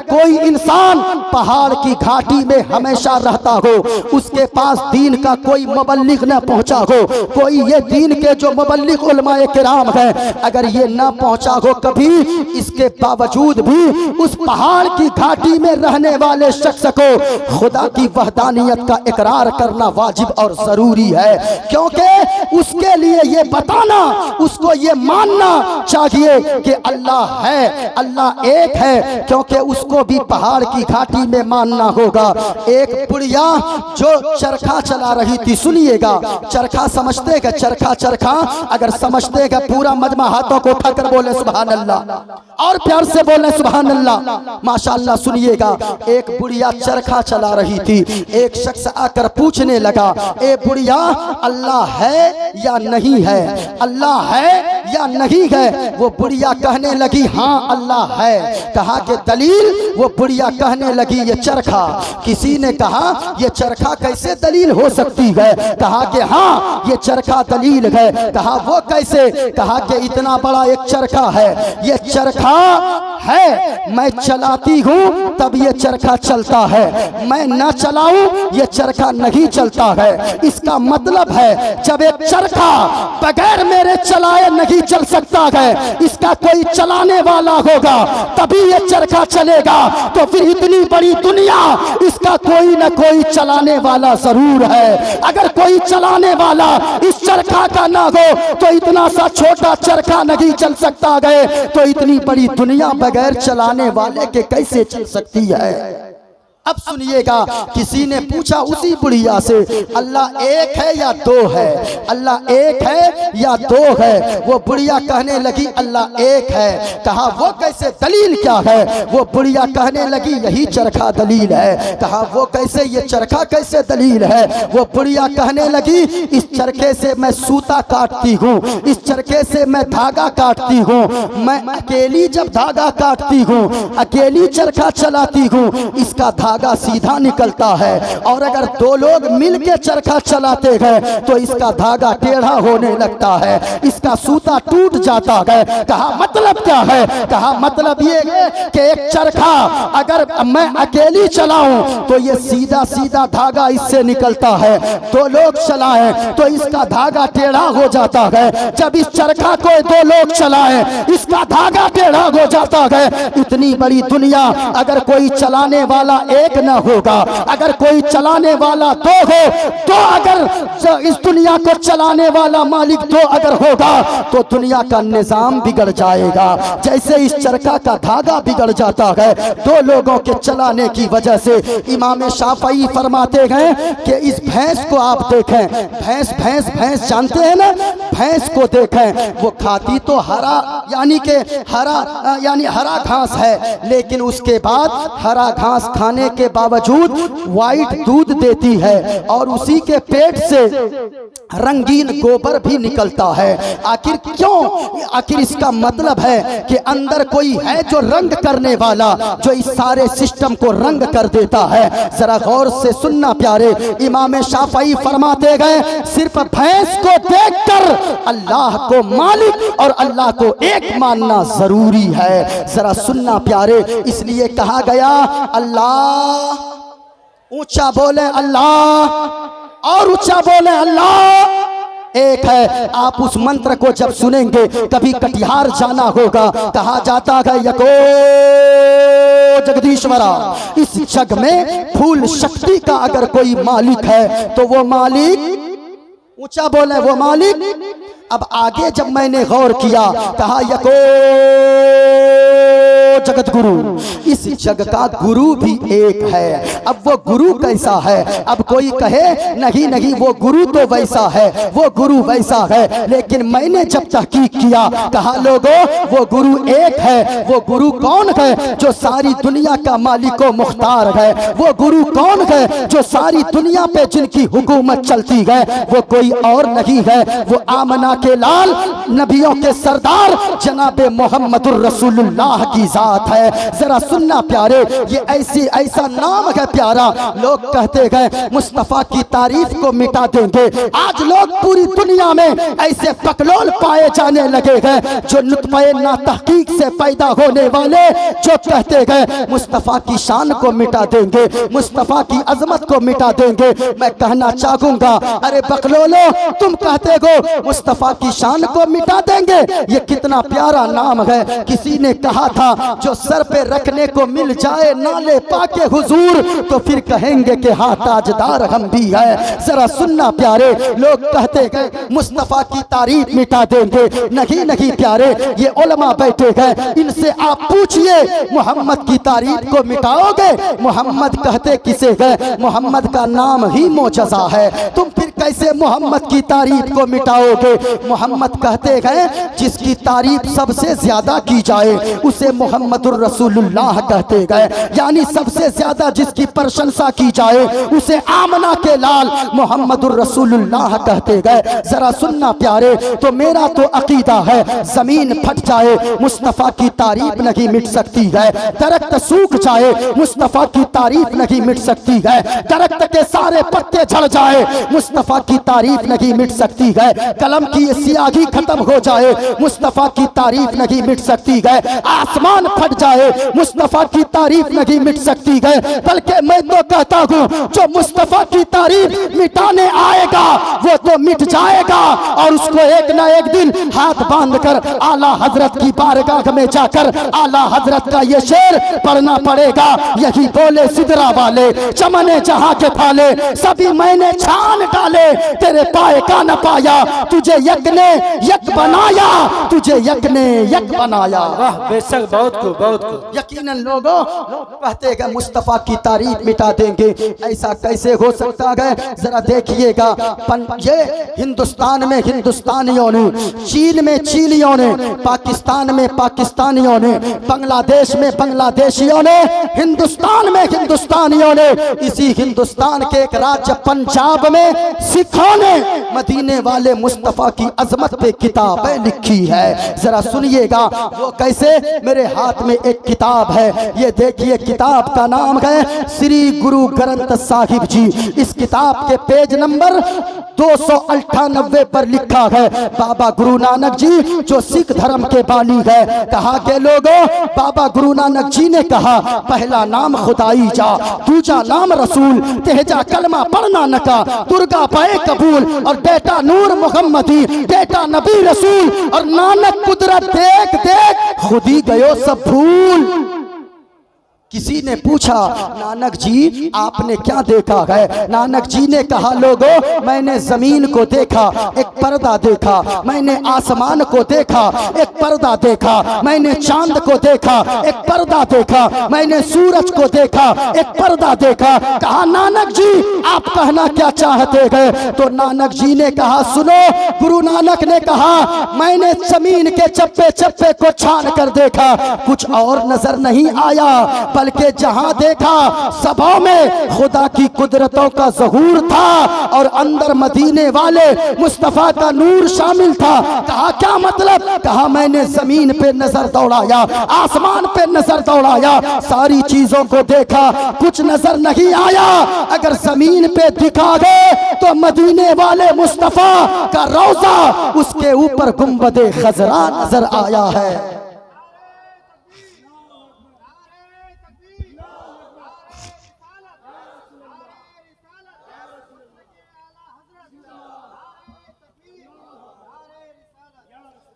कोई इंसान पहाड़ की घाटी में हमेशा रहता हो, उसके पास दीन का कोई मुबल्लिग न पहुंचा हो, कोई ये दीन के जो मुबल्लिग उलमाए किराम हैं अगर ये न पहुंचा हो कभी, इसके बावजूद भी उस पहाड़ की घाटी में रहने वाले शख्स को खुदा की वहदानियत का इकरार करना वाजिब और जरूरी है, क्योंकि उसके लिए ये बताना, उसको ये मानना चाहिए कि अल्लाह है, अल्लाह एक है, क्योंकि उसको भी पहाड़ की घाटी में मानना होगा। एक बुढ़िया जो चरखा चला रही थी, सुनिएगा, चरखा समझते हैं, चरखा चरखा अगर समझते हैं, पूरा मजमा हाथों को उठाकर बोले सुभान अल्लाह और प्यार से बोले सुभान अल्लाह, माशाअल्लाह। सुनिएगा, एक बुढ़िया चरखा चला रही थी, एक शख्स आकर पूछने लगा, ए बुढ़िया अल्लाह है या नहीं है, अल्लाह है या नहीं है? वो बुढ़िया कहने लगी हाँ अल्लाह है। कहा कि दलील? वो बुढ़िया कहने लगी ये चरखा। किसी ने कहा ये चरखा कैसे दलील हो सकती है? कहा कि हाँ ये चरखा दलील है। कहा वो कैसे? कहा कि इतना बड़ा एक चरखा है, ये चरखा है, मैं चलाती हूँ तब ये चरखा चलता है, मैं न चलाऊं ये चरखा नहीं चलता है। इसका मतलब है जब एक चरखा बगैर मेरे चलाए नहीं चल सकता है, इसका कोई चलाने वाला होगा तभी ये चरखा चलेगा। तो फिर इतनी बड़ी दुनिया, इसका कोई न कोई चलाने वाला जरूर है। अगर कोई चलाने वाला इस चरखा का ना हो तो इतना सा छोटा चरखा नहीं चल सकता है, तो इतनी बड़ी दुनिया बगैर चलाने वाले के कैसे चल सकती है? अब सुनिएगा, किसी ने पूछा उसी बुढ़िया से, अल्लाह एक है या दो है? अल्लाह एक है या दो है? वो बुढ़िया कहने लगी अल्लाह एक है। कहा वो कैसे, दलील क्या है? वो बुढ़िया कहने लगी यही चरखा दलील है। कहा वो कैसे, ये चरखा कैसे दलील है? वो बुढ़िया कहने लगी इस चरखे से मैं सूता काटती हूँ, इस चरखे से मैं धागा काटती हूँ, मैं अकेली जब धागा काटती हूँ, अकेली चरखा चलाती हूँ, इसका धागा सीधा निकलता है, और अगर दो लोग मिलके चरखा चलाते हैं तो इसका धागा टेढ़ा होने लगता है, इसका सूता टूट जाता है। कहा मतलब क्या है? कहा मतलब ये है कि एक चरखा अगर मैं अकेली चलाऊं तो ये सीधा सीधा धागा इससे निकलता है, दो लोग चलाएं तो इसका धागा टेढ़ा हो जाता है, जब इस चरखा को दो लोग चलाएं इसका धागा टेढ़ा हो जाता है। इतनी बड़ी दुनिया अगर कोई चलाने वाला एक न होगा, अगर कोई चलाने वाला दो हो, तो अगर इस दुनिया को चलाने वाला मालिक दो अगर होगा तो दुनिया का निजाम बिगड़ जाएगा। जैसे इस चरखा का धागा बिगड़ जाता है दो लोगों के चलाने की वजह से। इमाम शाफई फरमाते हैं कि इस भैंस को आप देखें, भैंस भैंस भैंस जानते हैं ना, भैंस को देखें, वो खाती तो हरा यानी के हरा यानी हरा घास है, लेकिन उसके बाद हरा घास खाने के बावजूद वाइट दूध देती है और उसी के पेट से रंगीन गोबर भी निकलता है। आखिर क्यों? आखिर इसका मतलब है कि अंदर कोई है जो रंग करने वाला, जो इस सारे सिस्टम को रंग कर देता है। जरा गौर से सुनना प्यारे, इमाम शाफई फरमाते गए सिर्फ भैंस को देखकर अल्लाह को मालिक और अल्लाह को एक मानना जरूरी है। जरा सुनना प्यारे, इसलिए कहा गया अल्लाह, ऊंचा बोले अल्लाह और ऊंचा बोले अल्लाह एक है। आप उस मंत्र को जब सुनेंगे, कभी कटिहार जाना होगा, कहा जाता है यको जगदीश्वरा, इस जग में फूल शक्ति का अगर कोई मालिक है तो वो मालिक, ऊंचा बोले वो मालिक। अब आगे जब मैंने गौर किया, कहा यको जगत गुरु, इस जग का गुरु भी एक है। अब वो गुरु कैसा है? अब कोई कहे नहीं नहीं वो गुरु तो वैसा है, वो गुरु वैसा है, लेकिन मैंने जब तहकीक किया, कहा लोगों वो गुरु एक है। वो गुरु कौन है? जो सारी दुनिया का मालिक व मुख्तार है। वो गुरु कौन है? जो सारी दुनिया पे जिनकी हुकूमत चलती है, वो कोई और नहीं है, वो आमना के लाल, नबियों के सरदार जनाबे मोहम्मदुर रसूलुल्लाह की जात है। जरा सुनना प्यारे, ये ऐसा नाम है प्यारा, लोग कहते हैं मुस्तफा की तारीफ को मिटा देंगे। आज लोग पूरी दुनिया में ऐसे पकलोल पाए जाने लगे हैं जो नुत्फ़े ना तहकीक से पैदा होने वाले, जो कहते हैं मुस्तफा की शान को मिटा देंगे, मुस्तफा की अजमत को मिटा देंगे। मैं कहना चाहूंगा, अरे बकलोलो, तुम कहते हो मुस्तफा की शान को मिटा देंगे, ये कितना प्यारा नाम है। किसी ने कहा था जो सर पे रखने को मिल जाए नाले पाके हुजूर तो फिर कहेंगे कि हाँ ताजदार हम भी है। जरा सुनना प्यारे, लोग कहते गए मुस्तफा की तारीफ मिटा देंगे। नहीं नहीं प्यारे, ये उलमा बैठे गए, इनसे आप पूछिए मोहम्मद की तारीफ को मिटाओगे? मोहम्मद कहते किसे गए? मोहम्मद का नाम ही मोजज़ा है, तुम फिर कैसे मोहम्मद की तारीफ को मिटाओगे? मोहम्मद कहते गए जिसकी तारीफ सबसे ज्यादा की जाए उसे मोहम्मदुर रसूलुल्लाह कहते गए, यानी सबसे ज्यादा जिसकी प्रशंसा की जाए उसे आमना के लाल मोहम्मदुर रसूलुल्लाह कहते गए। जरा सुनना प्यारे, तो मेरा तो अकीदा है जमीन फट जाए मुस्तफा की तारीफ नहीं मिट सकती है, दरख्त सूख जाए मुस्तफा की तारीफ नहीं मिट सकती है, दरख्त के सारे पत्ते झड़ जाए मुस्तफा की तारीफ नहीं मिट सकती है, कलम की स्याही खत्म हो जाए मुस्तफा की तारीफ नहीं मिट सकती है, आसमान फट जाए मुस्तफा की तारीफ नहीं मिट सकती है। बल्कि मैं तो कहता हूँ जो मुस्तफा की तारीफ मिटाने आएगा वो तो मिट जाएगा और उसको एक ना एक दिन हाथ बांधकर आला हजरत की बारगाह में जाकर आला हजरत का ये शेर पढ़ना पड़ेगा। यही बोले सिदरा वाले चमने जहां के फाले सभी मैंने छान डाले, तेरे पाए का न पाया, तुझे यक ने यक बनाया, तुझे यक ने यक बनाया। वाह बेशक, बहुत को बहुत को। यकीनन लोगों कहते हैं मुस्तफा की तारीफ मिटा देंगे, ऐसा कैसे हो सकता है? जरा देखिएगा, ये हिंदुस्तान में हिंदुस्तानियों ने, चीन में चीनियों ने, पाकिस्तान में पाकिस्तानियों ने, बांग्लादेश में बांग्लादेशियों ने, हिंदुस्तान में हिंदुस्तानियों ने, इसी हिंदुस्तान के एक राज्य पंजाब में सिखों ने मदीने वाले मुस्तफा की अजमत पे किताबें लिखी है। जरा सुनिएगा वो कैसे। मेरे हाथ में एक किताब है, ये देखिए किताब का नाम है श्री गुरु ग्रंथ साहिब जी। इस किताब के पेज नंबर 298 पर लिखा है बाबा गुरु नानक जी जो सिख धर्म के बानी है, कहा के लोगों बाबा गुरु नानक जी ने कहा पहला नाम खुदाई जा, दूजा नाम रसूल, तेजा कलमा पढ़ना नका, दुर्गा पाए कबूल और बेटा नूर मुहम्मदी, बेटा नबी रसूल और नानक कुदरत देख देख खुद ही गयो सब भूल। किसी ने पूछा नानक जी आपने क्या देखा है? नानक जी ने कहा लोगों मैंने जमीन को देखा, एक पर्दा देखा, मैंने आसमान को देखा, एक पर्दा देखा, मैंने चांद को देखा, एक पर्दा देखा, मैंने सूरज को देखा, एक पर्दा देखा। कहा नानक जी आप कहना क्या चाहते हैं? तो नानक जी ने कहा सुनो, गुरु नानक ने कहा मैंने जमीन के चप्पे चप्पे को छान कर देखा, कुछ और नजर नहीं आया, बल्कि जहां देखा सभाओं में खुदा की कुदरतों का ज़हूर था और अंदर मदीने वाले मुस्तफा का नूर शामिल था। कहा क्या मतलब? कहा मैंने जमीन पे नजर दौड़ाया, आसमान पे नजर दौड़ाया, सारी चीजों को देखा, कुछ नजर नहीं आया। अगर जमीन पे दिखा दे तो मदीने वाले मुस्तफा का रोजा, उसके ऊपर गुंबदे खजरा नजर आया है।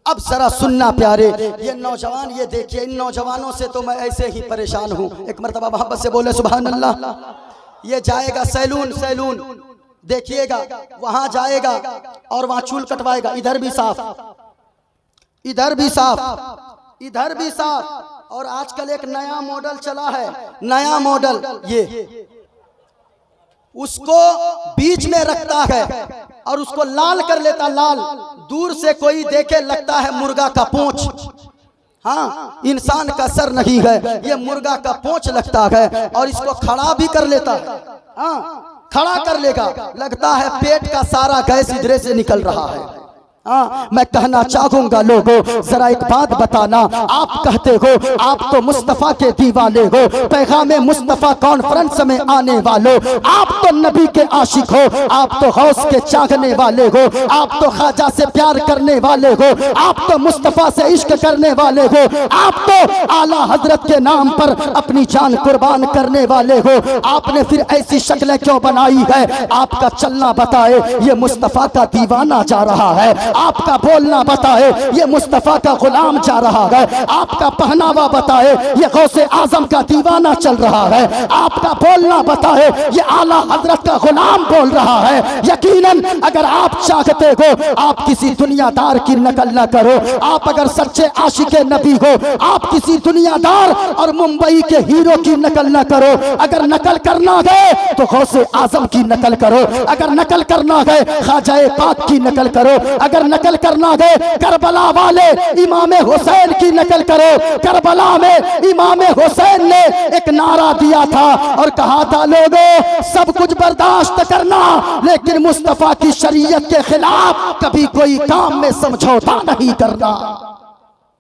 अब जरा सुनना प्यारे, ये नौजवान ये देखिए, इन नौजवानों से तो मैं ऐसे ही परेशान हूँ। एक मरतबा मोहब्बत से बोले सुभान अल्लाह। ये जाएगा सैलून, सैलून देखिएगा, वहां जाएगा और वहां चूल कटवाएगा, इधर भी साफ, इधर भी साफ, इधर भी साफ। और आजकल एक नया मॉडल चला है, नया मॉडल, ये उसको बीच में रखता है और उसको लाल कर लेता, लाल। दूर से कोई देखे लगता है मुर्गा का पूंछ, हाँ इंसान का सर नहीं है, ये मुर्गा का पूंछ लगता है। और इसको खड़ा भी कर लेता है, हाँ खड़ा कर लेगा, लगता है पेट का सारा गैस इधरे से निकल रहा है। हाँ मैं कहना चाहूंगा लोगों जरा एक बात बताना, आप कहते हो आप तो मुस्तफा के दीवाने हो, पैगामे मुस्तफा कॉन्फ्रेंस में आने वालों, आप तो नबी के आशिक हो, आप तो हौस के चाहने वाले हो, आप तो ख्वाजा से प्यार करने वाले हो, आप तो मुस्तफा से इश्क करने वाले हो, आप तो आला हजरत के नाम पर अपनी जान कुर्बान करने वाले हो। आपने फिर ऐसी शक्लें क्यों बनाई है? आपका चलना बताए ये मुस्तफा का दीवाना जा रहा है, आपका बोलना बताए ये मुस्तफ़ा का गुलाम जा रहा है, आपका पहनावा बताए ये गौसे आजम का दीवाना चल रहा है, आपका बोलना बताए ये आला हजरत का गुलाम बोल रहा है। यकीनन अगर आप चाहते हो आप किसी दुनियादार की नकल न करो, आप अगर सच्चे आशिके नबी हो आप किसी दुनियादार और मुंबई के हीरो की नकल न करो। अगर नकल करना है तो गौसे आजम की नकल करो, अगर नकल करना है ख्वाजा पाक की नकल करो, अगर नकल करना है करबला वाले इमाम हुसैन की नकल करो। करबला में इमाम हुसैन ने एक नारा दिया था और कहा था लोगों सब कुछ बर्दाश्त करना लेकिन मुस्तफा की शरीयत के खिलाफ कभी कोई काम में समझौता नहीं करना।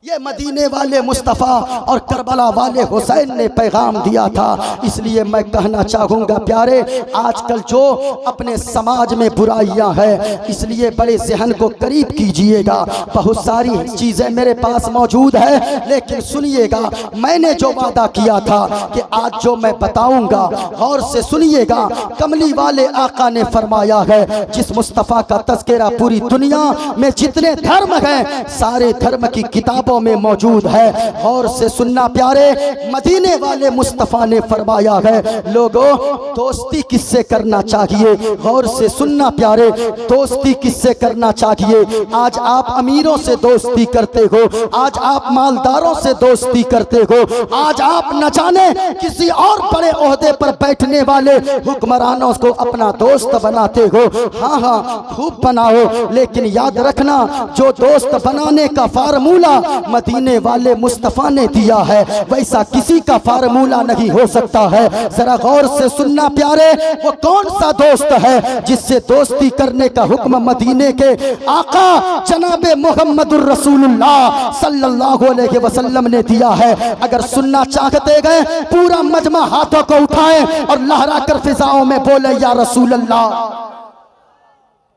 ये मदीने वाले मुस्तफ़ा और करबला वाले हुसैन ने पैगाम दिया था। इसलिए मैं कहना चाहूँगा प्यारे, आजकल जो अपने समाज में बुराइयां हैं इसलिए बड़े जहन को करीब कीजिएगा। बहुत सारी चीज़ें मेरे पास मौजूद है लेकिन सुनिएगा, मैंने जो वादा किया था कि आज जो मैं बताऊँगा गौर से सुनिएगा। कमली वाले आका ने फरमाया है जिस मुस्तफ़ा का तज़किरा पूरी दुनिया में जितने धर्म हैं सारे धर्म की किताबों में मौजूद है। और से सुनना प्यारे, मदीने वाले मुस्तफ़ा ने फरमाया है लोगों दोस्ती किससे करना चाहिए। गौर से सुनना प्यारे, दोस्ती किससे करना चाहिए। आज आप अमीरों से दोस्ती करते हो, आज आप मालदारों से दोस्ती करते हो, आज आप न जाने किसी और बड़े ओहदे पर बैठने वाले हुक्मरानों को अपना दोस्त बनाते हो। हाँ हाँ खूब बनाओ लेकिन याद रखना जो दोस्त बनाने का फार्मूला मदीने वाले मुस्तफ़ा ने दिया है वैसा किसी का फार्मूला नहीं हो सकता है। जरा गौर से सुनना प्यारे, वो कौन सा दोस्त है जिससे दोस्ती करने का हुक्म मदीने के आका जनाबे मोहम्मदुर रसूलुल्लाह सल्लल्लाहु अलैहि वसल्लम ने दिया है। अगर सुनना चाहते गए पूरा मजमा हाथों को उठाएं और लहरा कर फिजाओं में बोले या रसूल अल्लाह।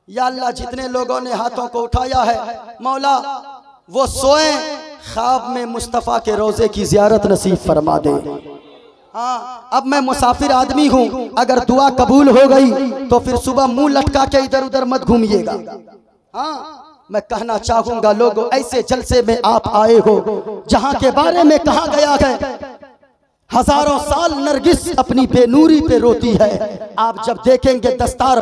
या अल्लाह जितने लोगों ने हाथों को उठाया है मौला वो सोए ख्वाब में मुस्तफ़ा के रोज़े की ज़ियारत नसीब फरमा दे। हाँ अब मैं मुसाफिर आदमी हूँ, अगर दुआ कबूल हो गई तो फिर सुबह मुंह लटका के इधर उधर मत घूमिएगा। हाँ मैं कहना चाहूँगा लोगों ऐसे जलसे में आप आए हो जहाँ के बारे में कहा गया है हजारों साल नरगिस अपनी बेनूरी पे रोती है। आप जब देखेंगे दस्तार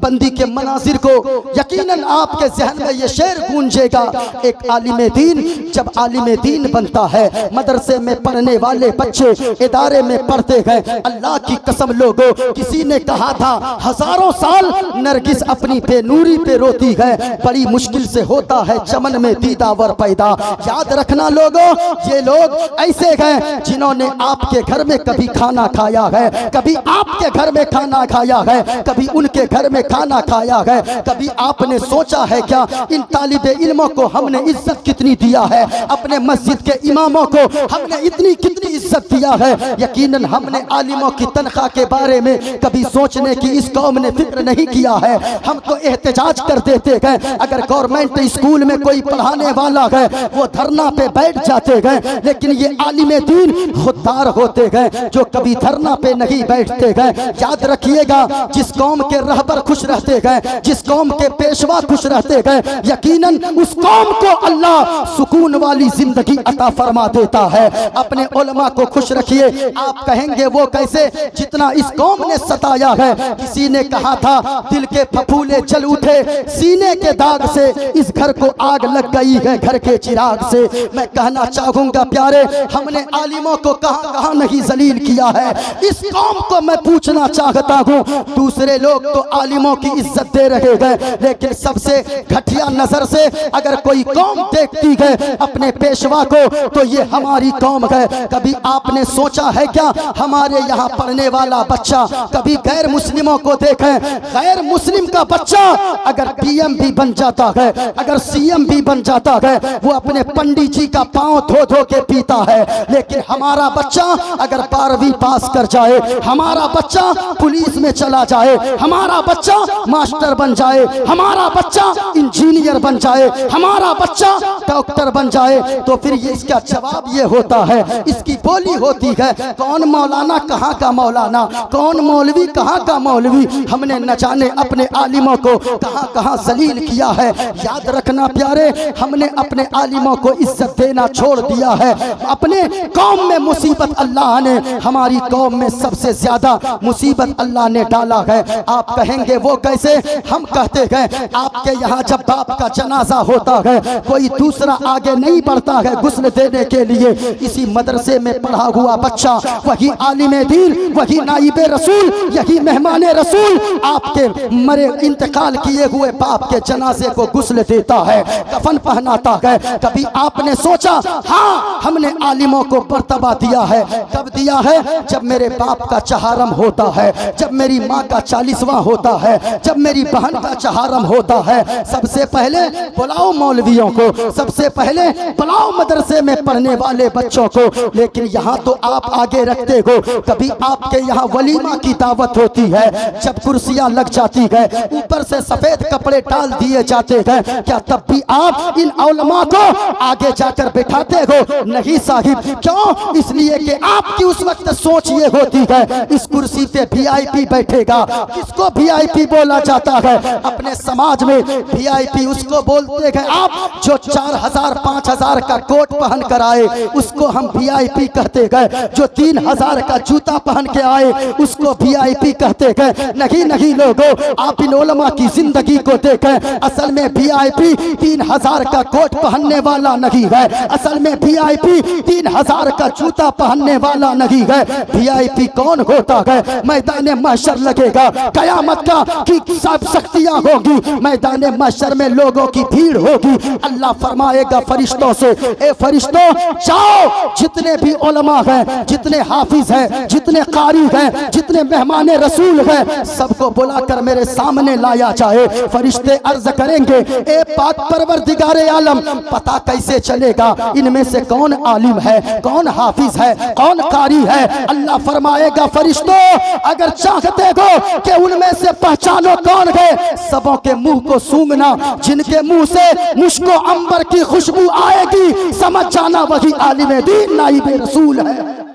बंदी के मनाजिर को यकीनन आपके जहन में ये शेर गूंजेगा। एक आलिम दीन जब आलिम दीन बनता है, मदरसे में पढ़ने वाले बच्चे इदारे में पढ़ते हैं, अल्लाह की कसम लोगों किसी ने कहा था हजारों साल नरगिस अपनी बेनूरी पे रोती है, बड़ी मुश्किल से होता है चमन में दीदावर पैदा। याद रखना लोगों ये लोग ऐसे हैं जिन्होंने आपके घर में कभी खाना खाया है, कभी आपके घर में खाना खाया है, कभी उनके घर में खाना खाया है। कभी आपने सोचा है क्या इन तालिबे इल्मों को हमने इज्जत कितनी दिया है, अपने मस्जिद के इमामों को हमने इतनी कितनी इज्जत दिया है। यकीनन हमने आलिमों की तनख्वाह के बारे में कभी सोचने की इस कौम ने फिक्र नहीं किया है। हम तो एहतजाज कर देते हैं, अगर गवर्नमेंट स्कूल में कोई पढ़ाने वाला है वो धरना पे बैठ जाते हैं, लेकिन ये आलिम दीन खुददार होते हैं जो कभी धरना पे नहीं बैठते हैं। याद रखिएगा जिस कौम के रहबर खुश रहते हैं, जिस कौम के पेशवा खुश रहते हैं, यकीनन उस कौम को अल्लाह सुकून वाली जिंदगी अता फरमा देता है। अपने उलमा को खुश रखिए। आप कहेंगे वो कैसे जितना इस कौम ने सताया है। किसी ने कहा था दिल के फफूले जल उठे सीने के दाग से, इस घर को आग लग गई है घर के चिराग से। मैं कहना चाहूंगा प्यारे हमने आलिमों को कहां कहां नहीं जलील किया है। इस कौम को मैं पूछना चाहता हूँ, दूसरे लोग तो आलिमों की इज्जत दे रहे हैं लेकिन सबसे घटिया नजर से अगर कोई कौम देखती है अपने पेशवा को तो ये हमारी कौम है। कभी आपने सोचा है क्या हमारे यहाँ पढ़ने वाला बच्चा कभी गैर मुस्लिमों को देखे। गैर मुस्लिम का बच्चा अगर पीएम भी बन जाता है, अगर सीएम भी बन जाता है, वो अपने पंडित जी का पांव धो धो के पीता है। लेकिन हमारा बच्चा अगर 12वीं पास कर जाए, हमारा बच्चा पुलिस में चला जाए, हमारा बच्चा मास्टर बन जाए, हमारा बच्चा इंजीनियर बन जाए, हमारा बच्चा डॉक्टर बन जाए, तो फिर ये इसका जवाब ये होता है, इसकी बोली होती है, कौन मौलाना कहाँ का मौलाना, कौन मौलवी कहाँ का मौलवी। हमने न जाने अपने आलिमों को कहाँ कहाँ जलील किया है। याद रखना प्यारे, हमने अपने आलिमों को इज्जत देना छोड़ दिया है। अपने कौम में मुसीबत अल्लाह ने, हमारी कौम में सबसे ज्यादा मुसीबत अल्लाह ने डाला है। आप कहेंगे वो कैसे? हम कहते हैं आपके यहाँ जब बाप का जनाजा होता है, कोई दूसरा आगे नहीं बढ़ता है गुस्ल देने के लिए। इसी मदरसे में पढ़ा हुआ बच्चा, वही आलिम दीन, वही नाइबे रसूल, यही मेहमान रसूल आपके मरे इंतकाल किए हुए बाप के जनाजे को गुस्ल देता है, कफन पहनाता है। कभी आपने सोचा? हाँ, हमने आलिमों को मर्तबा दिया है। कब दिया है? जब मेरे बाप का चहारम होता है, जब मेरी माँ का 40वां होता है, जब मेरी बहन का चहारम होता है। सबसे पहले बुलाओ मौलवियों को, सबसे पहले बुलाओ मदरसे में पढ़ने वाले बच्चों को। लेकिन यहाँ तो आप आगे रखते हो। कभी आपके यहाँ वलीमा की दावत होती है, जब कुर्सियां लग जाती है, ऊपर से सफेद कपड़े डाल दिए जाते हैं, क्या तब भी आप इन उलमा को आगे जाकर बिठाते हो? नहीं साहिब। क्यों? इसलिए कि आपकी उस वक्त सोच ये होती है, इस कुर्सी पे वीआईपी बैठेगा। किसको वीआईपी बोला जाता है? अपने समाज में वीआईपी उसको बोलते हैं आप जो 4000 5000 का कोट पहन कर आए, उसको हम वीआईपी कहते हैं। जो 3000 का जूता पहन के आए, उसको वीआईपी कहते हैं। नहीं नहीं लोगों, आप इन उलमा की जिंदगी को देखें। असल में वीआईपी 3000 का कोट पहनने वाला नहीं है। असल में वीआईपी 3000 का जूता पहनने वाला नहीं है। वीआईपी कौन होता है? मैदान महशर लगेगा, कयामत का की सब शक्तियां होगी, मैदान महशर में लोगों की भीड़ होगी। अल्लाह फरमाएगा फरिश्तों से, ए फरिश्तों जाओ, जितने भी उलमा हैं, जितने हाफिज हैं, जितने कारी हैं, जितने मेहमान रसूल हैं, सबको बुलाकर मेरे सामने लाया जाए। फरिश्ते अर्ज करेंगे, ए पाक परवरदिगारे आलम, पता कैसे चलेगा इनमें से कौन आलिम है, कौन हाफिज है, कौन कारी है? अल्लाह फरमाएगा फरिश्तों, अगर चाहते हो कि उनमें से पहचानो कौन है, सबों के मुंह को सूंघना, जिनके मुंह से मुश्को अंबर की खुशबू आएगी, समझ जाना वही आलिम दीन नाइबे रसूल है।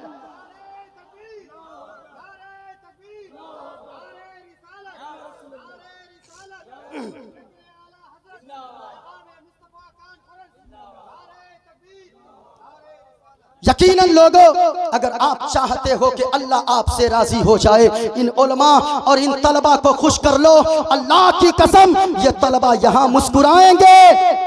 यकीनन लोगों, अगर आप चाहते हो कि अल्लाह आपसे राजी हो जाए, इन उलमा और इन तलबा को खुश कर लो। अल्लाह की कसम, ये तलबा यहाँ मुस्कुराएंगे,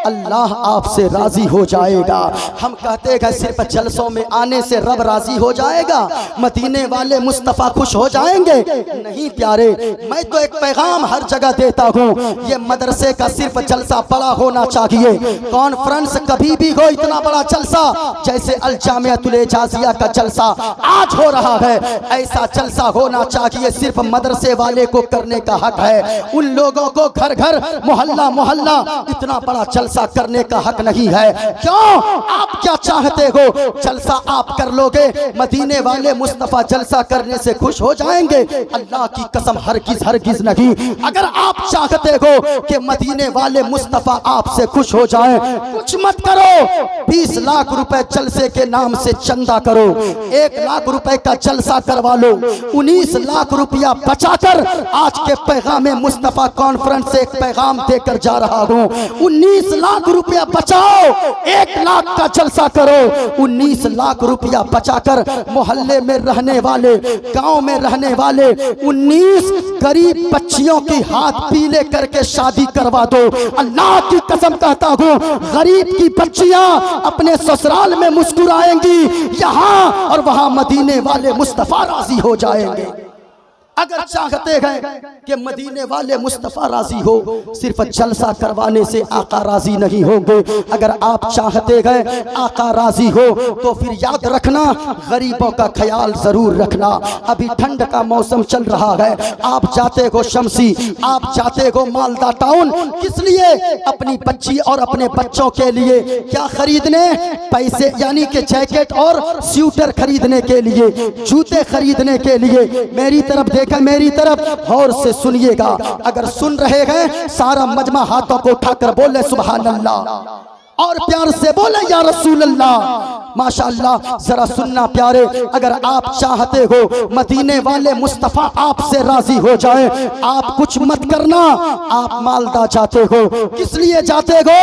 अल्लाह आपसे राजी हो जाएगा। हम कहते हैं सिर्फ जलसों में आने से रब राजी हो जाएगा, मदीने वाले मुस्तफ़ा खुश हो जाएंगे। नहीं प्यारे, मैं तो एक पैगाम हर जगह देता हूँ, ये मदरसे का सिर्फ जलसा बड़ा होना चाहिए। कॉन्फ्रेंस कभी भी हो, इतना बड़ा जलसा जैसे अल जामिया का जलसा आज हो रहा है, ऐसा जलसा होना चाहिए। सिर्फ मदरसे वाले को करने का हक है, उन लोगों को घर घर मोहल्ला मोहल्ला इतना बड़ा जलसा करने का हक नहीं है। क्यों? आप क्या चाहते हो? जलसा आप कर लोगे, मदीने वाले मुस्तफा जलसा करने से खुश हो जाएंगे? अल्लाह की कसम हरगिज हरगिज नहीं। अगर आप चाहते हो कि मदीने वाले मुस्तफा आपसे खुश हो जाए, कुछ मत करो, 20 लाख रुपए जलसे के नाम से चंदा करो, 1 लाख रुपए का जलसा करवा लो, 19 लाख रुपया बचाकर आज के पैगाम मुस्तफा कॉन्फ्रेंस से एक पैगाम देकर जा रहा हूँ। 19 लाख रुपया बचाओ, 1 लाख का जलसा करो। 19 लाख रुपया बचाकर मोहल्ले में रहने वाले, गांव में रहने वाले 19 गरीब बच्चियों की हाथ पीले करके शादी करवा दो। अल्लाह की कसम कहता हूँ, गरीब की बच्चियां अपने ससुराल में मुस्कुराएंगी, यहाँ और वहां मदीने वाले मुस्तफा राजी हो जाएंगे। अगर चाहते हैं कि मदीने वाले मुस्तफ़ा राजी हो, सिर्फ जलसा करवाने से आका राजी नहीं होंगे। अगर आप चाहते हैं आका राजी हो तो फिर याद रखना, गरीबों का ख्याल जरूर रखना। अभी ठंड का मौसम चल रहा है, आप जाते हो शमसी, आप जाते हो मालदा टाउन, किस लिए? अपनी बच्ची और अपने बच्चों के लिए क्या खरीदने? पैसे, यानी कि जैकेट और स्वेटर खरीदने के लिए, जूते खरीदने के लिए। मेरी तरफ देख, मेरी तरफ गौर से सुनिएगा। अगर सुन रहे हैं, सारा मजमा हाथों को उठाकर बोले सुभान अल्लाह। और प्यार से बोले या रसूल अल्लाह। माशाअल्लाह, जरा सुनना प्यारे, अगर आप चाहते हो मदीने वाले मुस्तफ़ा आपसे राजी हो जाए, आप कुछ मत करना। आप मालदा जाते हो, किस लिए जाते हो?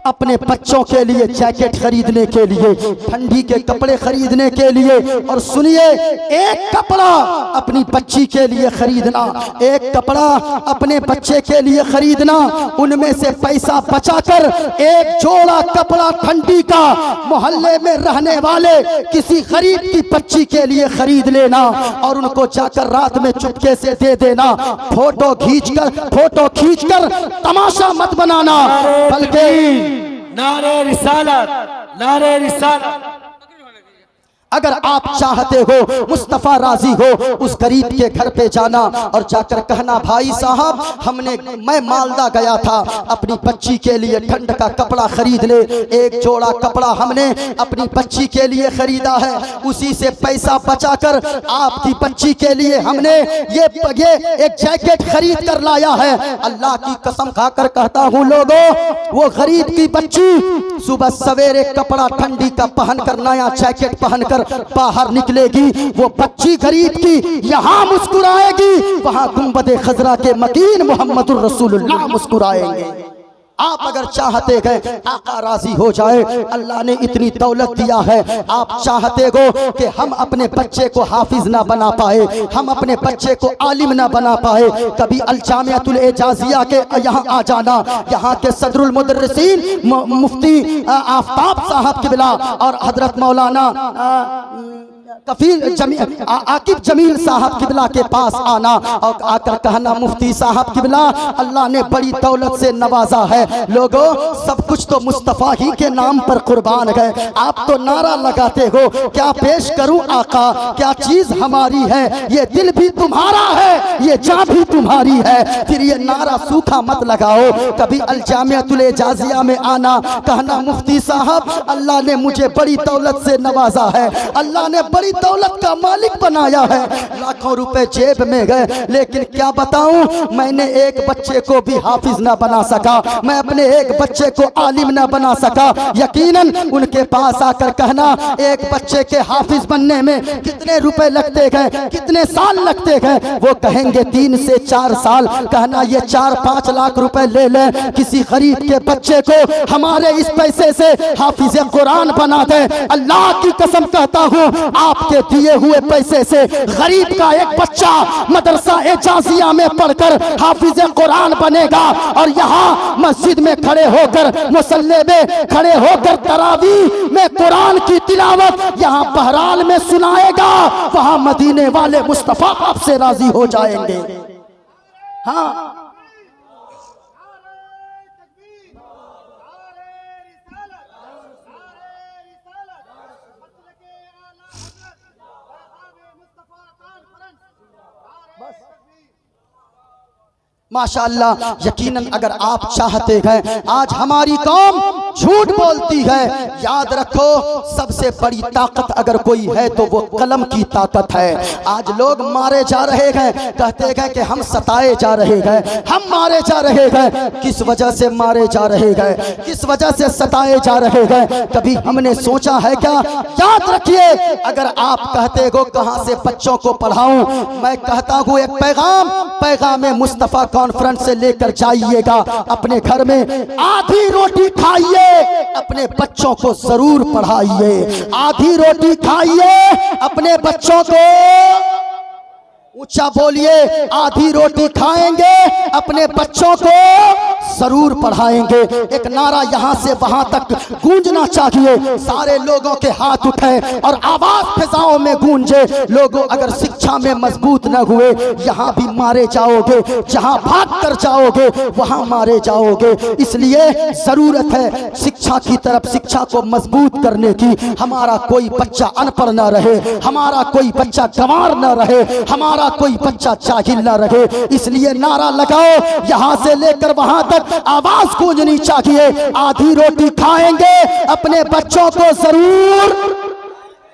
अपने बच्चों के लिए जैकेट खरीदने के लिए, ठंडी के कपड़े खरीदने के लिए। और सुनिए, एक कपड़ा अपनी बच्ची के लिए खरीदना, एक कपड़ा अपने बच्चे के लिए खरीदना, उनमें से पैसा बचाकर एक जोड़ा कपड़ा ठंडी का मोहल्ले में रहने वाले किसी गरीब की बच्ची के लिए खरीद लेना और उनको जाकर रात में चुपके से दे देना। फोटो खींचकर तमाशा मत बनाना, बल्कि नारे रिसालत, नारे रिसालत। अगर आप चाहते हो मुस्तफ़ा राजी हो, उस गरीब के घर पे जाना और जाकर कहना, भाई साहब मैं मालदा गया था, अपनी बच्ची के लिए ठंड का कपड़ा खरीद ले। एक जोड़ा कपड़ा हमने अपनी बच्ची के लिए खरीदा है, उसी से पैसा बचाकर आपकी बच्ची के लिए हमने ये एक जैकेट खरीद कर लाया है। अल्लाह की कसम खाकर कहता हूँ लोगों, वो गरीब की बच्ची सुबह सवेरे कपड़ा ठंडी का पहनकर, नया जैकेट पहनकर बाहर निकलेगी। वो बच्ची गरीब की यहाँ मुस्कुराएगी, वहां गुंबदे खजरा के मकीन मोहम्मदुर रसूलुल्लाह मुस्कुराएंगे। आप अगर चाहते हैं आका राजी हो जाए, अल्लाह ने इतनी दौलत दिया है, आप चाहते हो कि हम अपने बच्चे को हाफिज ना बना पाए, हम अपने बच्चे को आलिम ना बना पाए, कभी अल जामियातुल एजाजिया के यहाँ आ जाना। यहाँ के सदरुल मुदर्रिसीन मुफ्ती आफ्ताब साहब किबला और हजरत मौलाना आकिब जमील साहब किबला के पास आना और आकर कहना, मुफ्ती साहब किबला, अल्लाह ने बड़ी दौलत से नवाजा है। लोगों, सब कुछ तो मुस्तफ़ा ही के नाम पर कुर्बान है। आप तो नारा लगाते हो, क्या पेश करूं आका, क्या चीज हमारी है, ये दिल भी तुम्हारा है, ये जान भी तुम्हारी है। फिर ये नारा सूखा मत लगाओ। कभी अल जामियातुल एजाजिया में आना, कहना, मुफ्ती साहब, अल्लाह ने मुझे बड़ी दौलत से नवाजा है, अल्लाह ने बड़ी दौलत का मालिक बनाया है, लाखों रुपए जेब में गए, लेकिन क्या बताऊं, मैंने एक बच्चे को भी हाफिज ना बना सका, मैं अपने एक बच्चे को आलिम ना बना सका। यकीनन उनके पास आकर कहना, एक बच्चे के हाफिज बनने में कितने रुपए लगते गए, कितने साल लगते गए? वो कहेंगे 3 से 4 साल। कहना, ये 4-5 लाख रुपए ले ले, किसी गरीब के बच्चे को हमारे इस पैसे से हाफिज कुरान बना दे। अल्लाह की कसम कहता हूँ, आपके दिए हुए पैसे से गरीब का एक बच्चा मदरसा एजाजिया में पढ़कर हाफिज कुरान बनेगा और यहाँ मस्जिद में खड़े होकर, मुसल्ले में खड़े होकर तरावी में कुरान की तिलावत यहाँ बहराल में सुनाएगा। वहाँ मदीने वाले मुस्तफा आपसे राजी हो जाएंगे। हाँ, माशाअल्लाह, यकीनन अगर आप चाहते हैं, आज हमारी कौम झूठ बोलती है, याद रखो सबसे बड़ी ताकत अगर कोई है तो वो कलम की ताकत है। आज लोग मारे जा रहे हैं, कहते हैं कि हम सताए जा रहे हैं, हम मारे जा रहे हैं। किस वजह से मारे जा रहे हैं, किस वजह से सताए जा रहे हैं, कभी हमने सोचा है क्या? याद रखिए, अगर आप कहते हो कहां से बच्चों को पढ़ाऊं, मैं कहता हूं एक पैगाम मुस्तफा कॉन्फ्रेंस से लेकर जाइएगा अपने घर में। आधी रोटी खाइए, अपने बच्चों को जरूर पढ़ाइए। आधी रोटी खाइए, अपने बच्चों को, ऊंचा बोलिए, आधी रोटी खाएंगे, अपने बच्चों को जरूर पढ़ाएंगे। एक नारा यहां से वहां तक गूंजना चाहिए, सारे लोगों के हाथ उठे और आवाज फिजाओं में गूंजे। लोगों, अगर शिक्षा में मजबूत न हुए, यहां भी मारे जाओगे, जहां भाग कर जाओगे वहां मारे जाओगे। इसलिए जरूरत है शिक्षा की तरफ, शिक्षा को मजबूत करने की। हमारा कोई बच्चा अनपढ़ न रहे, हमारा कोई बच्चा गंवार न रहे, हमारा कोई बच्चा जाहिल न रहे। इसलिए नारा लगाओ, यहां से लेकर वहां तक आवाज गूंजनी चाहिए। आधी रोटी खाएंगे, अपने बच्चों को जरूर,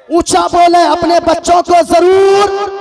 ऊंचा बोले, अपने बच्चों को जरूर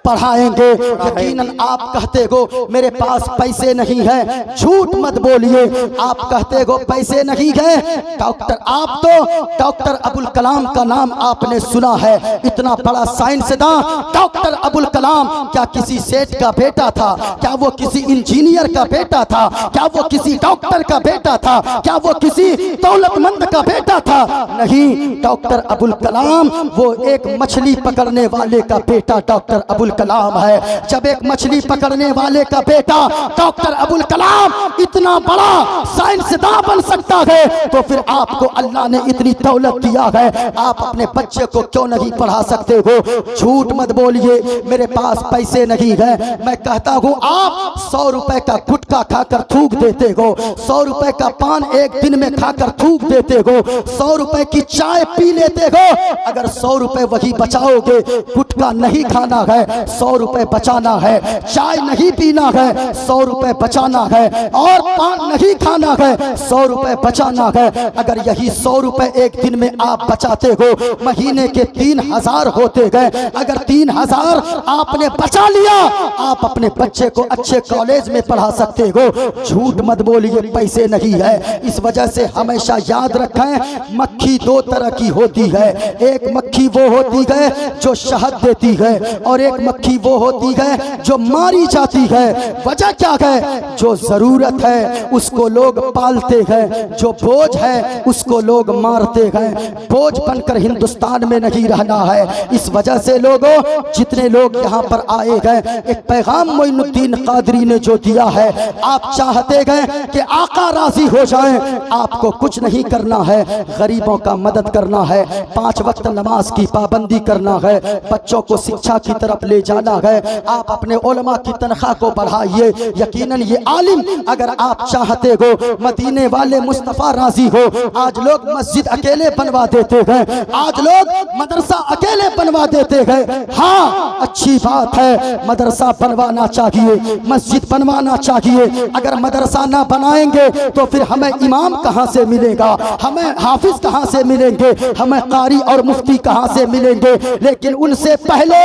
पढ़ाएंगे। यकीनन आप कहते हो मेरे पास पैसे नहीं है, झूठ मत बोलिए। आप कहते हो पैसे नहीं है, डॉक्टर, आप तो डॉक्टर अबुल कलाम का नाम आपने सुना है, इतना बड़ा साइंसदान डॉक्टर अबुल कलाम क्या किसी सेठ का बेटा था? क्या वो किसी इंजीनियर का बेटा था? क्या वो किसी डॉक्टर का बेटा था? क्या वो किसी दौलतमंद का बेटा था? नहीं, डॉक्टर अबुल कलाम वो एक मछली पकड़ने वाले का बेटा डॉक्टर अबुल कलाम है। जब एक मछली पकड़ने वाले का बेटा डॉक्टर अबुल कलाम इतना बड़ा साइंसदान बन सकता है, तो फिर आपको अल्लाह ने इतनी दौलत दिया है, आप अपने बच्चे को क्यों नहीं पढ़ा सकते हो? झूठ मत बोलिए मेरे पास पैसे नहीं है। मैं कहता हूँ आप 100 रुपए का गुटखा खाकर थूक देते हो, 100 रुपए का पान एक दिन में खाकर थूक देते हो, 100 रुपए की चाय पी लेते हो। अगर 100 रुपए वही बचाओगे, गुटखा नहीं खाना है, 100 रुपए बचाना है, चाय नहीं पीना है, 100 रुपए बचाना है, और पान नहीं खाना है, 100 रुपए बचाना है। अगर यही 100 रुपए एक दिन में आप बचाते हो, महीने के 3000 होते गए। अगर 3000 आपने बचा लिया, आप अपने बच्चे को अच्छे कॉलेज में पढ़ा सकते हो। झूठ मत बोलिए पैसे नहीं है। इस वजह से हमेशा याद रखें, मक्खी 2 तरह की होती है। एक मक्खी वो होती है जो शहद देती है, और एक मक्खी वो होती है जो मारी जाती है। वजह क्या है? जो जरूरत है उसको लोग पालते हैं, जो बोझ है उसको लोग मारते हैं। बोझ बनकर हिंदुस्तान में नहीं रहना है। इस वजह से लोगों, जितने लोग यहाँ पर आए गए, एक पैगाम मोइनुद्दीन कादरी ने जो दिया है, आप चाहते गए कि आका राजी हो जाएं, आपको कुछ नहीं करना है, गरीबों का मदद करना है, 5 वक्त नमाज की पाबंदी करना है, बच्चों को शिक्षा की तरफ ले जाना है। आप अपने उलमा की तनख्वाह को बढ़ाइए। यकीनन ये आलिम, अगर आप चाहते हो मदीने वाले मुस्तफ़ा राजी हो, आज लोग मस्जिद अकेले बनवा देते हैं, आज लोग मदरसा अकेले बनवा देते हैं। हाँ, अच्छी बात है, मदरसा बनवाना चाहिए, मस्जिद बनवाना चाहिए। अगर मदरसा ना बनाएंगे तो फिर हमें इमाम कहाँ से मिलेगा, हमें हाफिज कहाँ से मिलेंगे, हमें कारी और मुफ्ती कहाँ से मिलेंगे? लेकिन उनसे पहले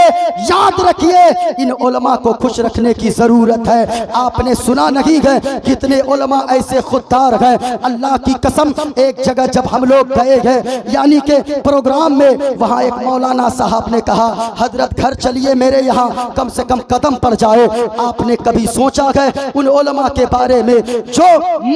याद रखिए, इन उलमा को खुश रखने की जरूरत है। आपने सुना नहीं है कितने उलमा ऐसे खुददार हैं? अल्लाह की कसम, एक जगह जब हम लोग गए हैं, यानी के प्रोग्राम में, वहाँ एक मौलाना साहब ने कहा, हजरत घर चलिए मेरे यहाँ, कम से कम कदम पड़ जाए। आपने कभी सोचा है उन उलमा के बारे में जो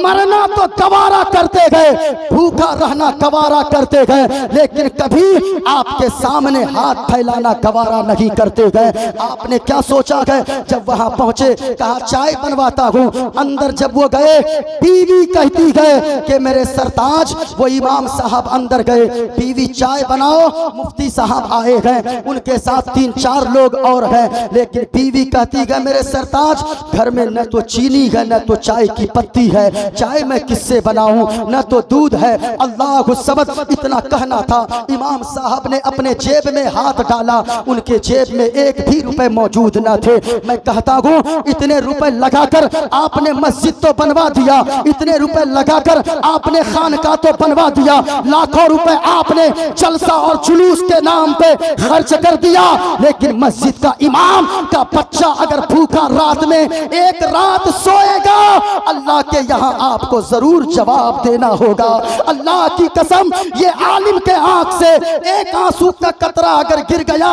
मरना तो गवारा करते गए, भूखा रहना गवारा करते गए, लेकिन कभी आपके सामने हाथ फैलाना गवारा नहीं करते गए? आपने क्या सोचा है? जब वहां पहुंचे, कहा चाय बनवाता हूं। अंदर जब वो गए, बीवी कहती है कि मेरे सरताज, वो इमाम साहब अंदर गए, बीवी चाय बनाओ, मुफ्ती साहब आए हैं, उनके साथ 3-4 लोग और हैं, लेकिन बीवी कहती है मेरे सरताज, घर में न तो चीनी है न तो चाय की पत्ती है, चाय मैं किससे बनाऊं, न तो दूध है। अल्लाह सबद, इतना कहना था, इमाम साहब ने अपने जेब में हाथ डाला, उनके जेब में 1 भी रुपए मौजूद न थे। मैं कहता हूँ, इतने रुपए लगाकर आपने मस्जिद तो बनवा दिया, इतने रुपए लगाकर आपने खानका तो बनवा दिया, लाखों रुपए आपने जलसा और जुलूस के नाम पे खर्च कर दिया, लेकिन मस्जिद का इमाम का बच्चा अगर भूखा रात में 1 रात सोएगा, अल्लाह के यहाँ आपको जरूर जवाब देना होगा। अल्लाह की कसम, ये आलिम के आंख से 1 आंसू का कतरा अगर गिर गया,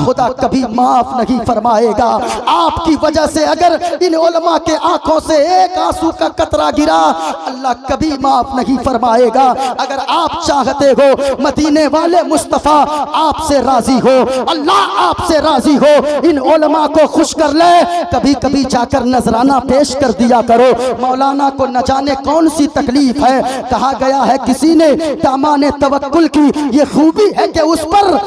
खुदा कभी माफ नहीं फरमाएगा। आपकी वजह से अगर इन उलमा के आंखों से 1 आंसू का कतरा गिरा, अल्लाह कभी माफ नहीं फरमाएगा। अगर आप चाहते हो मदीने वाले मुस्तफ़ा आपसे राजी हो, अल्लाह आपसे राजी हो, इन उलमा को खुश कर ले, कभी कभी जाकर नजराना पेश कर दिया करो। मौलाना को न जाने कौन सी तकलीफ है, कहा गया है किसी ने दामाने तवक्कुल की ये खूबी है कि उस पर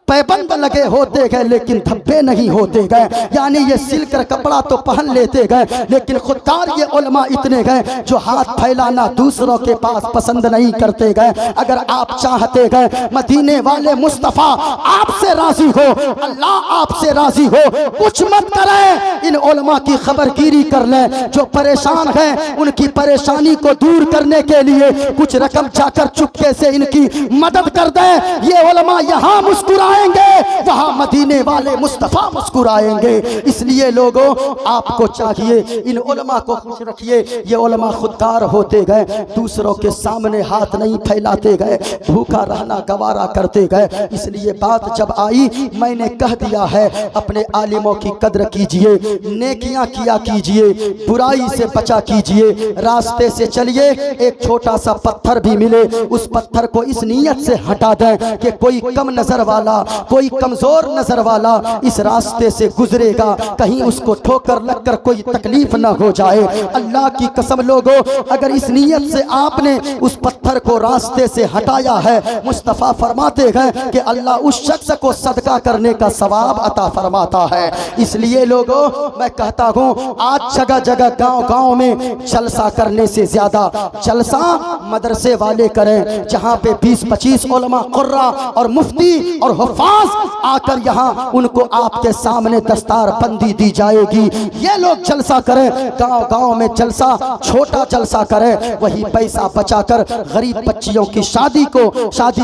पैबंद लगे होते गए लेकिन धब्बे नहीं होते गए, यानी ये सिलकर कपड़ा तो पहन लेते गए, लेकिन खुददार ये उलमा इतने गए जो हाथ फैलाना दूसरों के पास पसंद नहीं करते गए। अगर आप चाहते गए मदीने वाले मुस्तफ़ा आपसे राजी हो, अल्लाह आपसे राजी हो, कुछ मत करें, इन उलमा की खबरगिरी कर लें, जो परेशान हैं उनकी परेशानी को दूर करने के लिए कुछ रकम जाकर चुपके से इनकी मदद कर दें। ये उलमा यहाँ मुस्कुराए आएंगे वहां मदीने वाले मुस्तफा मुस्कुराएंगे। इसलिए लोगों, आपको चाहिए इन उलमा को खुश रखिए। ये उलमा खुददार होते गए, दूसरों के सामने हाथ नहीं फैलाते गए, भूखा रहना गवारा करते गए। इसलिए बात जब आई, मैंने कह दिया है अपने आलिमों की कद्र कीजिए, नेकियां किया कीजिए, बुराई से बचा कीजिए, रास्ते से चलिए। एक छोटा सा पत्थर भी मिले, उस पत्थर को इस नीयत से हटा दें कि कोई कम नजर वाला, कोई कमजोर नजर वाला इस रास्ते से गुजरेगा, कहीं उसको ठोकर लगकर कोई तकलीफ न हो जाए। अल्लाह की कसम लोगों, अगर इस नीयत से आपने उस पत्थर को रास्ते से हटाया है, मुस्तफा फरमाते हैं कि अल्लाह उस शख्स को सदका करने का सवाब अता फरमाता है। इसलिए लोगों, मैं कहता हूँ आज जगह जगह गांव गांव में जलसा करने से ज्यादा जलसा मदरसे वाले करें, जहाँ पे 20-25 उलमा कुर्रा और मुफ्ती और हुफ़ाज़ आकर यहाँ उनको आपके सामने दस्तार बंदी दी जाएगी। ये लोग जलसा करें, गांव गांव में जलसा, छोटा जलसा करें, वही पैसा बचाकर गरीब बच्चियों की शादी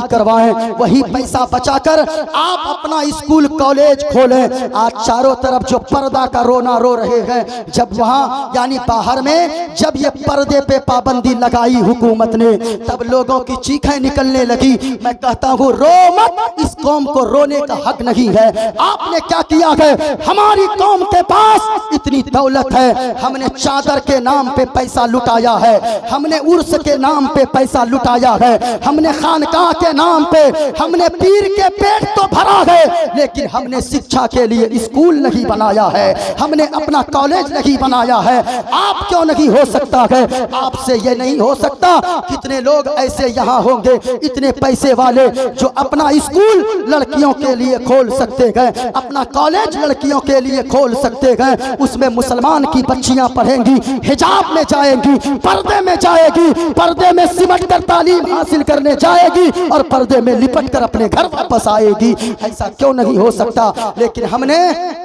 करवाएं, वही पैसा बचाकर आप अपना स्कूल कॉलेज खोलें। आज चारों तरफ जो पर्दा का रोना रो रहे हैं, जब वहाँ यानी बाहर में जब ये पर्दे पे पाबंदी लगाई हुकूमत ने, तब लोगों की चीखें निकलने लगी। मैं कहता हूँ रो मत, इस कौम को रोने का हक नहीं है। आपने क्या किया है? हमारी कौम के पास इतनी दौलत है, हमने चादर के नाम पे पैसा लुटाया है, हमने उर्स के नाम पे पैसा लुटाया है, हमने खानकाह के नाम पे, हमने पीर के पेट तो भरा है, लेकिन हमने शिक्षा के लिए स्कूल नहीं बनाया है, हमने अपना कॉलेज नहीं बनाया है। आप क्यों नहीं हो सकता है? आपसे ये नहीं हो सकता। कितने लोग ऐसे यहाँ होंगे इतने पैसे वाले जो अपना स्कूल लड़कियों के लिए खोल सकते हैं, अपना कॉलेज लड़कियों के लिए खोल सकते हैं, उसमें मुसलमान की बच्चियां पढ़ेंगी, हिजाब में जाएंगी, पर्दे में जाएगी, पर्दे में सिमट कर तालीम हासिल करने जाएगी और पर्दे में लिपट कर अपने घर वापस आएगी। ऐसा क्यों नहीं हो सकता? लेकिन हमने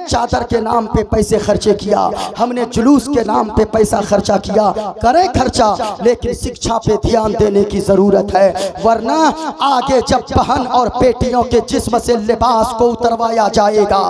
चादर के नाम पे पैसे खर्चे किया, हमने जुलूस के नाम पे पैसा खर्चा किया। करें खर्चा, लेकिन शिक्षा पे ध्यान देने की जरूरत है, वरना आगे जब बहन और बेटियों के जिस्म से लिबास को उतरवाया जाएगा,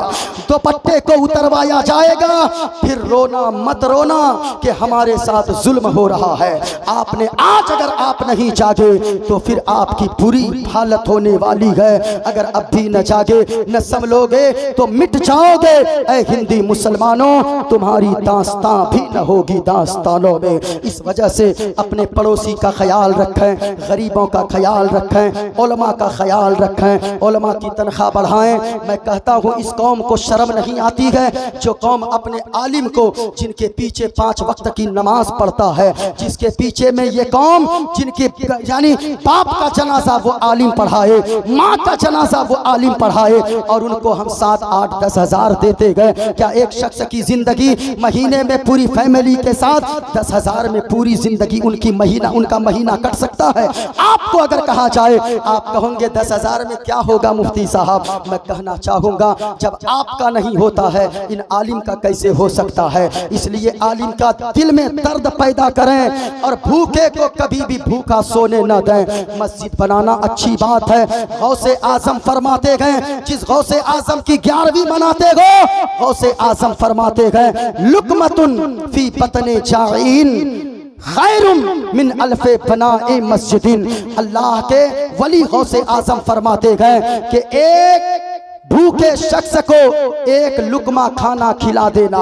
दुपट्टे को उतरवाया जाएगा, फिर रोना मत रोना कि हमारे साथ जुल्म हो रहा है। आपने आज अगर आप नहीं जागे तो फिर आपकी बुरी हालत होने वाली है। अगर अब भी न जागे, न संभलोगे तो मिट जाओगे। ऐ हिंदी मुसलमानों, तुम्हारी दास्तां भी न होगी दास्तानों में। इस वजह से अपने पड़ोसी का ख्याल रखें, गरीबों का ख्याल रखें, उलमा का ख्याल रखें, उलमा की तनख्वाह बढ़ाएं। मैं कहता हूँ इस कौम को शर्म नहीं आती है जो कौम अपने आलिम को, जिनके पीछे 5 वक्त की नमाज पढ़ता है, जिसके पीछे में ये कौम, जिनके यानी बाप का जनाजा वो आलिम पढ़ाए, माँ का जनाजा वो आलिम पढ़ाए, और उनको हम 7, 8, 10 हजार देते गए। क्या एक शख्स की जिंदगी महीने में पूरी फैमिली के साथ 10 हजार में पूरी जिंदगी उनका महीना कट सकता है? आपको अगर कहा जाए, आप कहोगे 10 हजार में क्या होगा मुफ्ती साहब? मैं कहना चाहूंगा जब आपका नहीं होता है, इन आलिम का कैसे हो सकता है? इसलिए आलिम का दिल में दर्द पैदा करें और भूखे को कभी भी भूखा सोने न दें। मस्जिद बनाना अच्छी बात है, गौसे आजम फरमाते गए, जिस गौसे आजम की 11वीं मनाते हो, गौसे आजम फरमाते गए, लुकमतुन फी बतने जाइन खैरुम मिन अल्फे बनाए मस्जिदिन। अल्लाह के वली गौसे आजम फरमाते गए कि एक भूखे शख्स को एक लुकमा खाना खिला देना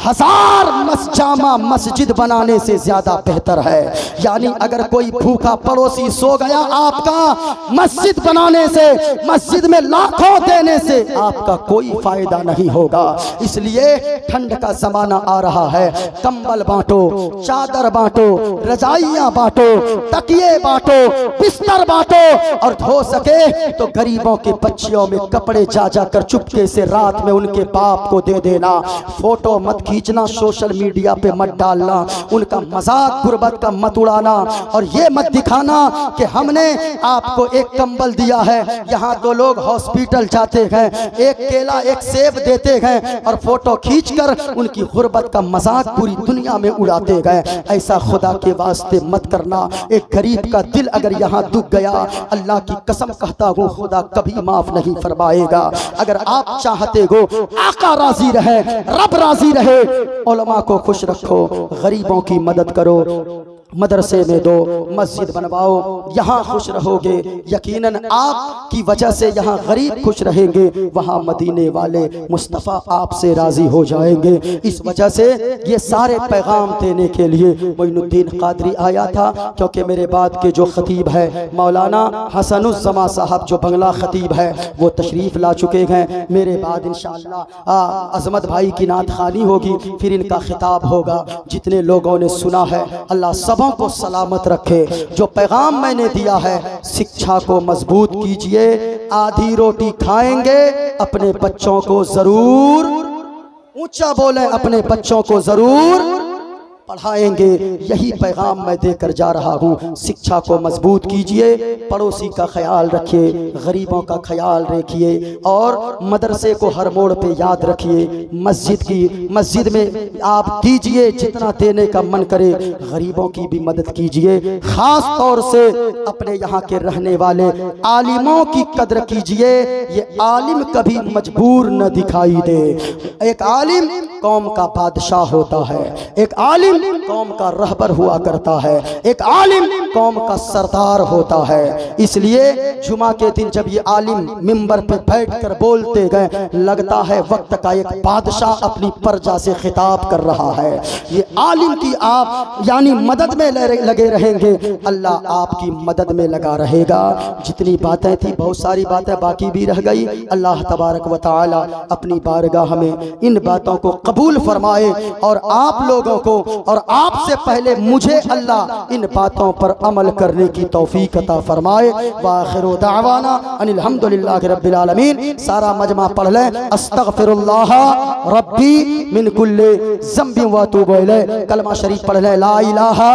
1000 जामा मस्जिद बनाने से ज्यादा बेहतर है। यानी अगर कोई भूखा पड़ोसी सो गया, आपका मस्जिद बनाने से, मस्जिद में लाखों देने से आपका कोई फायदा नहीं होगा। इसलिए ठंड का जमाना आ रहा है, कंबल बांटो, चादर बांटो, रजाइयां बांटो, तकिए बांटो, बिस्तर बांटो, और हो सके तो गरीबों के बच्चियों में कपड़े जा जाकर चुपके से रात में उनके बाप को दे देना। फोटो मत खींचना, सोशल मीडिया पे मत डालना, उनका मजाक गुर्बत का मत उड़ाना, और ये मत दिखाना कि हमने आपको एक कंबल दिया है। यहाँ तो लोग हॉस्पिटल जाते हैं, एक केला एक सेब देते हैं और फोटो खींचकर उनकी गुर्बत का मजाक पूरी दुनिया में उड़ाते गए। ऐसा खुदा के वास्ते मत करना। एक गरीब का दिल अगर यहाँ दुख गया, अल्लाह की कसम कहता हूँ खुदा कभी माफ नहीं फरमाएगा। अगर आप चाहते हो आका राजी रहे, रब राजी रहे, उलमा को खुश रखो, गरीबों की मदद करो, मदरसे में दो, मस्जिद बनवाओ, यहाँ खुश रहोगे। यकीनन आपकी वजह से यहाँ गरीब खुश रहेंगे, वहाँ मदीने वाले मुस्तफ़ा आपसे राजी हो जाएंगे। इस वजह से ये सारे पैगाम देने के लिए मोइनुद्दीन कादरी आया था, क्योंकि मेरे बाद के जो खतीब है मौलाना हसनुज़्ज़मा साहब, जो बंगला खतीब है, वो तशरीफ़ ला चुके हैं। मेरे बाद इंशाअल्लाह अज़मत भाई की नात खानी होगी, फिर इनका खिताब होगा। जितने लोगों ने सुना है अल्लाह सब को सलामत रखे। जो पैगाम मैंने दिया है, शिक्षा को मजबूत कीजिए, आधी रोटी खाएंगे, अपने बच्चों को जरूर ऊंचा बोले, अपने बच्चों को जरूर पढ़ाएंगे। यही पैगाम मैं देकर जा रहा हूँ। शिक्षा को मजबूत कीजिए, पड़ोसी का ख्याल रखिए, गरीबों का ख्याल रखिए, और मदरसे को हर मोड़ पे याद रखिए। मस्जिद में आप दीजिए जितना देने का मन करे, गरीबों की भी मदद कीजिए। खास तौर से अपने यहाँ के रहने वाले आलिमों की कदर कीजिए। ये आलिम कभी मजबूर न दिखाई दे। एक आलिम कौम का बादशाह होता है, एक आलिम कौम का रहबर हुआ करता है, एक आलिम कौम का सरदार होता है। इसलिए जुमा के दिन जब ये आलिम मिंबर पे बैठकर बोलते गए, लगता है वक्त का एक बादशाह अपनी प्रजा से खिताब कर रहा है। ये आलिम की आप यानी मदद में लगे रहेंगे, अल्लाह आपकी मदद में लगा रहेगा। जितनी बातें थी, बहुत सारी बातें बाकी भी रह गई। अल्लाह तबारक व तआला अपनी बारगाह में इन बातों को कबूल फरमाए, और आप लोगों को और आपसे पहले मुझे अल्लाह इन बातों पर अमल करने की तौफीक अता फरमाए। व आखिरु दावाना अनिल हम्दुलिल्लाहि रब्बिल आलमीन। सारा मजमा पढ़ लें, अस्तगफिरुल्लाह रब्बी मिन कुल्ली ज़ंबिन व अतूबु इलैह। कलमा शरीफ पढ़ लें, ला इलाहा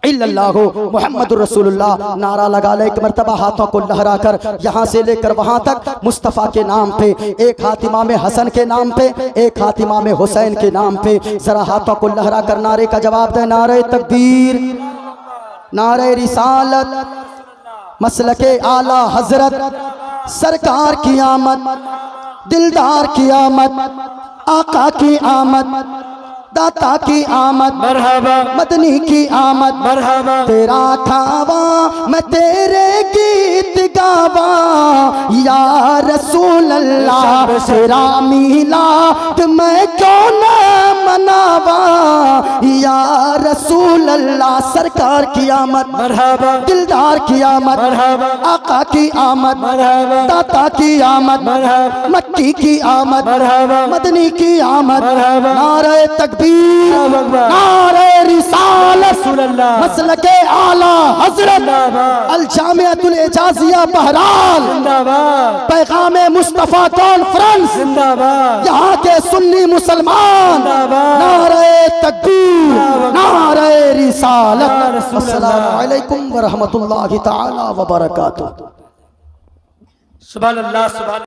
इल्लल्लाहु मुहम्मदुर रसूलुल्लाह। नारा लगा ले एक मर्तबा, हाथों को लहराकर यहाँ से लेकर वहाँ तक मुस्तफ़ा के नाम पे, एक हाथ इमाम हसन के नाम पे, एक हाथ इमाम हुसैन के नाम पे। जरा हाथों को लहरा कर नारे का जवाब दे, नारे तकबीर, नारे रिसालत, मसलके आला हजरत, सरकार की आमद, दिलदार की आमद, आका की आमद, दाता की आमद, मरहबा, मदनी की आमद, मरहबा। तेरा खावा मैं तेरे गीत गावा, या रसूल अल्लाह तेरा मिलाद मैं क्यों न मनावा, या रसूल अल्लाह। सरकार की आमद, मरहबा, दिलदार की आमद, मरहबा, आका की आमद, मरहबा, दाता की आमद, मरहबा, मक्की की आमद, मरहबा, मदनी की आमद, मरहबा। नारे तकबीर, नारे रिसालत, मसलके आला हजरत, अल जामिअतुल इजाज़िया बहराल, पैगामे मुस्तफ़ा कॉन्फ्रेंस, यहाँ के सुन्नी मुसलमान, नारे तकबीर, नारे रिसालत। अस्सलामु अलैकुम व रहमतुल्लाहि तआला व बरकातुहू। सुभान अल्लाह, सुभान